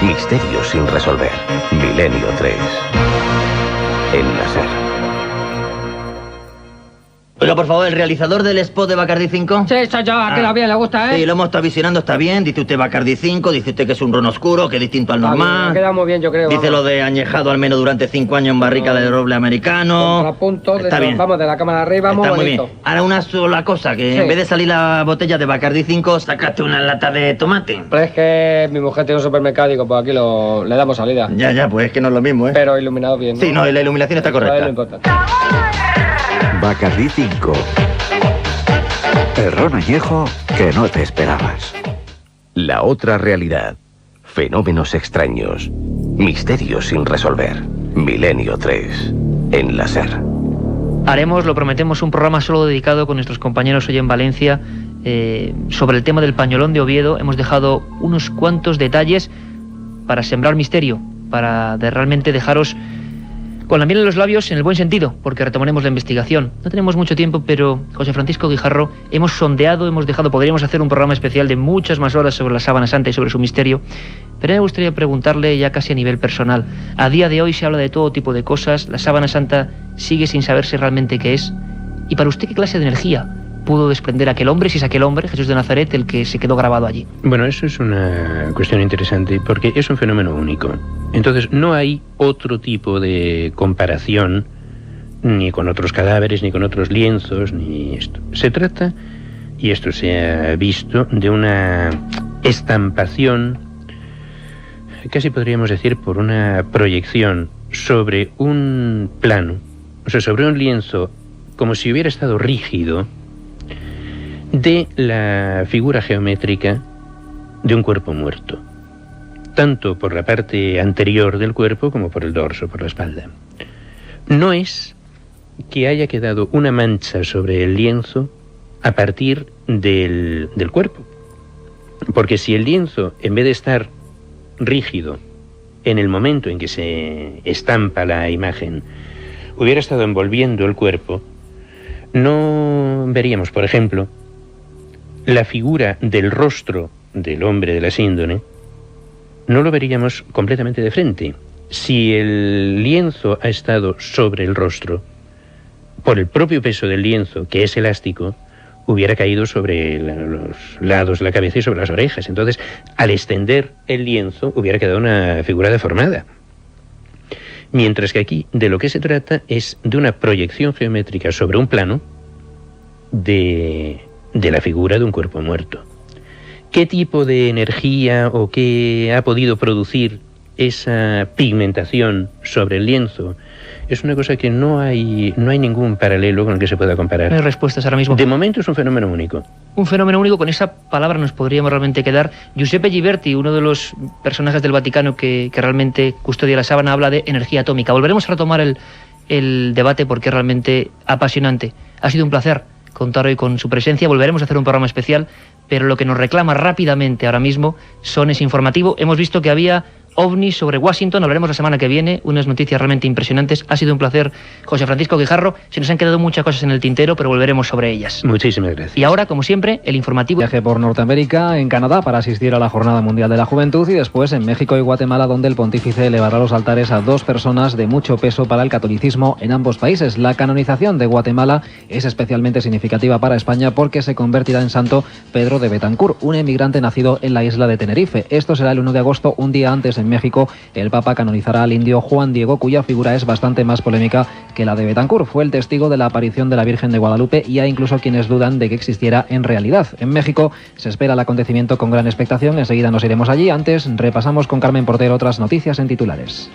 Misterios sin resolver. Milenio 3. En la SER. Oiga, por favor, ¿el realizador del spot de Bacardi 5? Sí, soy yo, a que lo bien le gusta, ¿eh? Sí, lo hemos estado visionando, está bien. Dice usted Bacardi 5, dice usted que es un ron oscuro, que es distinto al normal. Ha quedado muy bien, yo creo. Dice lo de añejado al menos durante 5 años en barrica de roble americano. Contrapunto, Está bien. Vamos de la cámara arriba, muy Está muy bonito. bien. Ahora una sola cosa, que Sí. en vez de salir la botella de Bacardi 5, sacaste una lata de tomate. Pero es que mi mujer tiene un supermercado, digo, pues aquí le damos salida. Ya, pues es que no es lo mismo, ¿eh? Pero iluminado bien, ¿no? Sí, no, y la iluminación está Eso es lo correcta. importante. Bacardi 5. El ron añejo que no te esperabas. La otra realidad. Fenómenos extraños. Misterios sin resolver. Milenio 3. En la SER. Haremos, lo prometemos, un programa solo dedicado con nuestros compañeros hoy en Valencia sobre el tema del pañolón de Oviedo. Hemos dejado unos cuantos detalles para sembrar misterio, para realmente dejaros con la miel en los labios en el buen sentido, porque retomaremos la investigación. No tenemos mucho tiempo, pero José Francisco Guijarro, hemos sondeado, hemos dejado, podríamos hacer un programa especial de muchas más horas sobre la Sábana Santa y sobre su misterio, pero me gustaría preguntarle ya casi a nivel personal. A día de hoy se habla de todo tipo de cosas, la Sábana Santa sigue sin saberse realmente qué es, y para usted, ¿qué clase de energía pudo desprender aquel hombre, si es aquel hombre, Jesús de Nazaret, el que se quedó grabado allí? Bueno, eso es una cuestión interesante porque es un fenómeno único. Entonces, no hay otro tipo de comparación ni con otros cadáveres, ni con otros lienzos, ni esto. Se trata, y esto se ha visto, de una estampación, casi podríamos decir por una proyección sobre un plano, o sea, sobre un lienzo, como si hubiera estado rígido, de la figura geométrica de un cuerpo muerto, tanto por la parte anterior del cuerpo como por el dorso, por la espalda. No es que haya quedado una mancha sobre el lienzo a partir del cuerpo, porque si el lienzo, en vez de estar rígido en el momento en que se estampa la imagen, hubiera estado envolviendo el cuerpo, no veríamos, por ejemplo, la figura del rostro del hombre de la síndone, no lo veríamos completamente de frente. Si el lienzo ha estado sobre el rostro, por el propio peso del lienzo, que es elástico, hubiera caído sobre los lados de la cabeza y sobre las orejas. Entonces, al extender el lienzo, hubiera quedado una figura deformada. Mientras que aquí, de lo que se trata es de una proyección geométrica sobre un plano de la figura de un cuerpo muerto. ¿Qué tipo de energía o qué ha podido producir esa pigmentación sobre el lienzo? Es una cosa que no hay ningún paralelo con el que se pueda comparar. No hay respuestas ahora mismo. De momento es un fenómeno único. Un fenómeno único, con esa palabra nos podríamos realmente quedar. Giuseppe Ghiberti, uno de los personajes del Vaticano que realmente custodia la sábana, habla de energía atómica. Volveremos a retomar el debate porque es realmente apasionante. Ha sido un placer contar hoy con su presencia. Volveremos a hacer un programa especial, pero lo que nos reclama rápidamente ahora mismo es informativo. Hemos visto que había ovnis sobre Washington. Hablaremos la semana que viene, unas noticias realmente impresionantes. Ha sido un placer, José Francisco Guijarro. Se nos han quedado muchas cosas en el tintero, pero volveremos sobre ellas. Muchísimas gracias. Y ahora, como siempre, el informativo. Viaje por Norteamérica, en Canadá, para asistir a la Jornada Mundial de la Juventud, y después en México y Guatemala, donde el pontífice elevará los altares a 2 personas de mucho peso para el catolicismo en ambos países. La canonización de Guatemala es especialmente significativa para España porque se convertirá en santo Pedro de Betancur, un emigrante nacido en la isla de Tenerife. Esto será el 1 de agosto, un día antes en México. El Papa canonizará al indio Juan Diego, cuya figura es bastante más polémica que la de Betancur. Fue el testigo de la aparición de la Virgen de Guadalupe y hay incluso quienes dudan de que existiera en realidad. En México se espera el acontecimiento con gran expectación. Enseguida nos iremos allí. Antes repasamos con Carmen Portero otras noticias en titulares.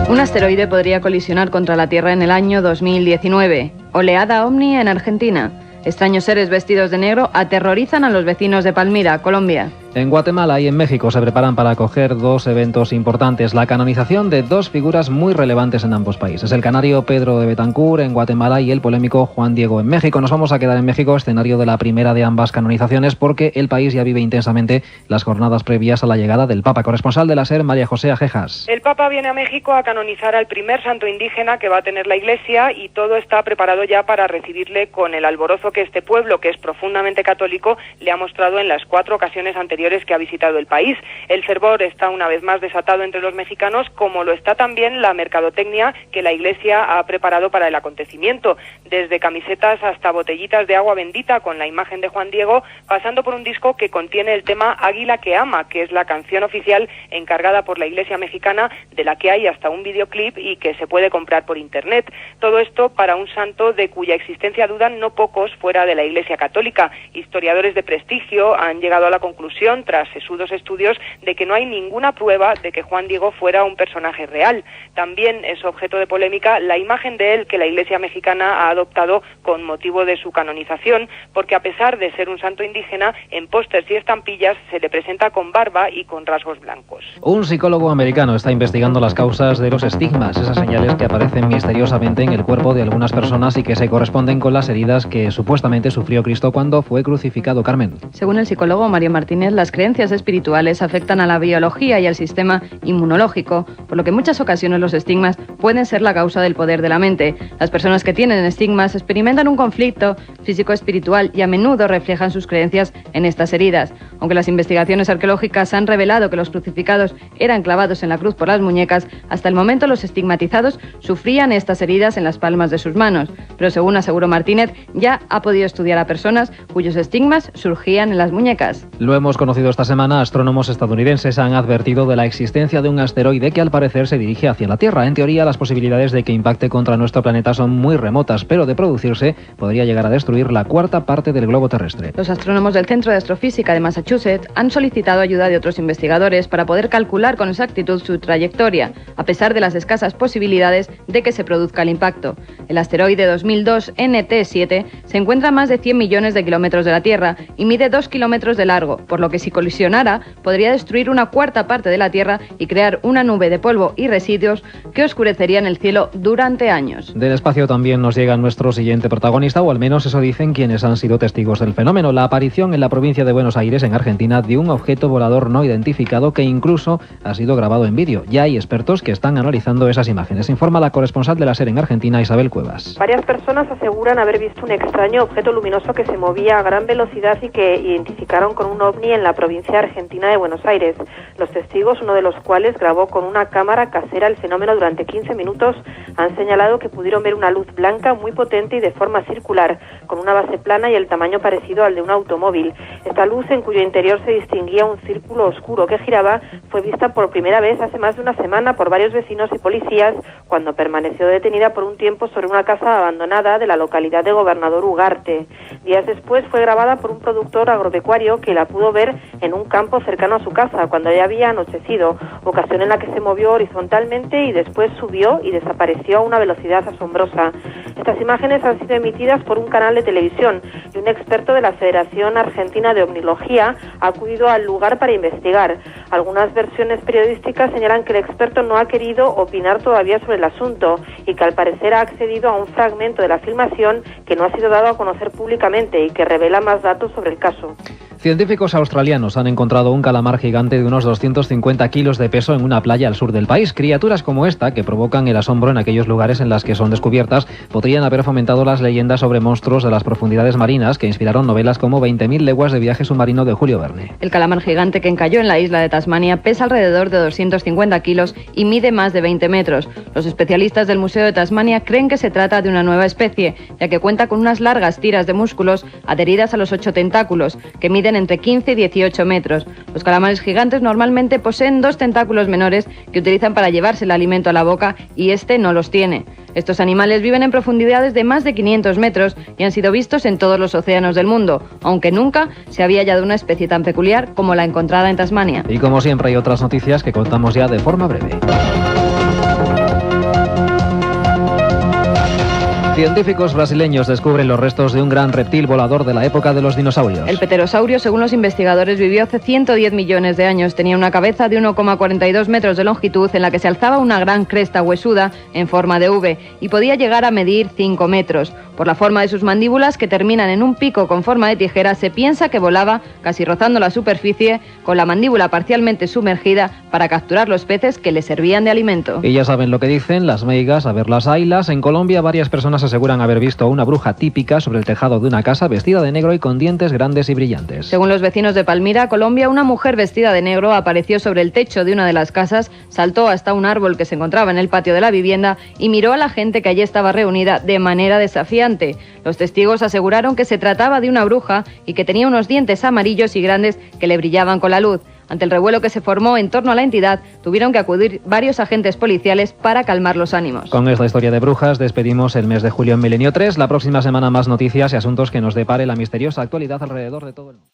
Un asteroide podría colisionar contra la Tierra en el año 2019. Oleada ovni en Argentina. Extraños seres vestidos de negro aterrorizan a los vecinos de Palmira, Colombia. En Guatemala y en México se preparan para acoger 2 eventos importantes: la canonización de 2 figuras muy relevantes en ambos países, el canario Pedro de Betancur en Guatemala y el polémico Juan Diego en México. Nos vamos a quedar en México, escenario de la primera de ambas canonizaciones, porque el país ya vive intensamente las jornadas previas a la llegada del Papa. Corresponsal de la SER, María José Ajejas. El Papa viene a México a canonizar al primer santo indígena que va a tener la Iglesia, y todo está preparado ya para recibirle con el alborozo que este pueblo, que es profundamente católico, le ha mostrado en las 4 ocasiones anteriores que ha visitado el país. El fervor está una vez más desatado entre los mexicanos, como lo está también la mercadotecnia que la Iglesia ha preparado para el acontecimiento, desde camisetas hasta botellitas de agua bendita con la imagen de Juan Diego, pasando por un disco que contiene el tema Águila que ama, que es la canción oficial encargada por la Iglesia mexicana, de la que hay hasta un videoclip y que se puede comprar por internet. Todo esto para un santo de cuya existencia dudan no pocos fuera de la Iglesia católica. Historiadores de prestigio han llegado a la conclusión, tras sesudos estudios, de que no hay ninguna prueba de que Juan Diego fuera un personaje real. También es objeto de polémica la imagen de él que la Iglesia mexicana ha adoptado con motivo de su canonización, porque a pesar de ser un santo indígena, en pósters y estampillas se le presenta con barba y con rasgos blancos. Un psicólogo americano está investigando las causas de los estigmas, esas señales que aparecen misteriosamente en el cuerpo de algunas personas y que se corresponden con las heridas que supuestamente sufrió Cristo cuando fue crucificado. Carmen. Según el psicólogo Mario Martínez, las creencias espirituales afectan a la biología y al sistema inmunológico, por lo que en muchas ocasiones los estigmas pueden ser la causa del poder de la mente. Las personas que tienen estigmas experimentan un conflicto físico-espiritual y a menudo reflejan sus creencias en estas heridas. Aunque las investigaciones arqueológicas han revelado que los crucificados eran clavados en la cruz por las muñecas, hasta el momento los estigmatizados sufrían estas heridas en las palmas de sus manos. Pero según aseguró Martínez, ya ha podido estudiar a personas cuyos estigmas surgían en las muñecas. Lo hemos conocido esta semana. Astrónomos estadounidenses han advertido de la existencia de un asteroide que al parecer se dirige hacia la Tierra. En teoría, las posibilidades de que impacte contra nuestro planeta son muy remotas, pero de producirse podría llegar a destruir la 1/4 parte del globo terrestre. Los astrónomos del Centro de Astrofísica de Massachusetts han solicitado ayuda de otros investigadores para poder calcular con exactitud su trayectoria, a pesar de las escasas posibilidades de que se produzca el impacto. El asteroide 2002 NT7 se encuentra a más de 100 millones de kilómetros de la Tierra y mide 2 kilómetros de largo, por lo que si colisionara podría destruir una 1/4 parte de la Tierra y crear una nube de polvo y residuos que oscurecerían el cielo durante años. Del espacio también nos llega nuestro siguiente protagonista, o al menos eso dicen quienes han sido testigos del fenómeno: la aparición en la provincia de Buenos Aires, en Argentina, de un objeto volador no identificado que incluso ha sido grabado en vídeo. Ya hay expertos que están analizando esas imágenes. Informa la corresponsal de la SER en Argentina, Isabel Cuevas. Varias personas aseguran haber visto un extraño objeto luminoso que se movía a gran velocidad y que identificaron con un ovni en la provincia argentina de Buenos Aires. Los testigos, uno de los cuales grabó con una cámara casera el fenómeno durante 15 minutos, han señalado que pudieron ver una luz blanca muy potente y de forma circular, con una base plana y el tamaño parecido al de un automóvil. Esta luz, en cuyo interior se distinguía un círculo oscuro que giraba, fue vista por primera vez hace más de una semana por varios vecinos y policías, cuando permaneció detenida por un tiempo sobre una casa abandonada de la localidad de Gobernador Ugarte. Días después fue grabada por un productor agropecuario que la pudo ver en un campo cercano a su casa cuando ya había anochecido, ocasión en la que se movió horizontalmente y después subió y desapareció a una velocidad asombrosa. Estas imágenes han sido emitidas por un canal de televisión y un experto de la Federación Argentina de Omnilogía ha acudido al lugar para investigar. Algunas versiones periodísticas señalan que el experto no ha querido opinar todavía sobre el asunto y que al parecer ha accedido a un fragmento de la filmación que no ha sido dado a conocer públicamente y que revela más datos sobre el caso. Científicos australianos han encontrado un calamar gigante de unos 250 kilos de peso en una playa al sur del país. Criaturas como esta, que provocan el asombro en aquellos lugares en las que son descubiertas, podrían haber fomentado las leyendas sobre monstruos de las profundidades marinas que inspiraron novelas como 20.000 leguas de viaje submarino de Julio Verne. El calamar gigante que encalló en la isla de Tasmania pesa alrededor de 250 kilos y mide más de 20 metros. Los especialistas del Museo de Tasmania creen que se trata de una nueva especie, ya que cuenta con unas largas tiras de músculos adheridas a los 8 tentáculos, que miden entre 15 y 18 metros. Los calamares gigantes normalmente poseen 2 tentáculos menores que utilizan para llevarse el alimento a la boca y este no los tiene. Estos animales viven en profundidades de más de 500 metros y han sido vistos en todos los océanos del mundo, aunque nunca se había hallado una especie tan peculiar como la encontrada en Tasmania. Y como siempre hay otras noticias que contamos ya de forma breve. Científicos brasileños descubren los restos de un gran reptil volador de la época de los dinosaurios. El pterosaurio, según los investigadores, vivió hace 110 millones de años. Tenía una cabeza de 1,42 metros de longitud en la que se alzaba una gran cresta huesuda en forma de V y podía llegar a medir 5 metros. Por la forma de sus mandíbulas, que terminan en un pico con forma de tijera, se piensa que volaba casi rozando la superficie con la mandíbula parcialmente sumergida para capturar los peces que le servían de alimento. Y ya saben lo que dicen las meigas, a ver las ailas. En Colombia varias personas aseguran haber visto a una bruja típica sobre el tejado de una casa vestida de negro y con dientes grandes y brillantes. Según los vecinos de Palmira, Colombia, una mujer vestida de negro apareció sobre el techo de una de las casas, saltó hasta un árbol que se encontraba en el patio de la vivienda y miró a la gente que allí estaba reunida de manera desafiante. Los testigos aseguraron que se trataba de una bruja y que tenía unos dientes amarillos y grandes que le brillaban con la luz. Ante el revuelo que se formó en torno a la entidad, tuvieron que acudir varios agentes policiales para calmar los ánimos. Con esta historia de brujas despedimos el mes de julio en Milenio 3. La próxima semana más noticias y asuntos que nos depare la misteriosa actualidad alrededor de todo el mundo.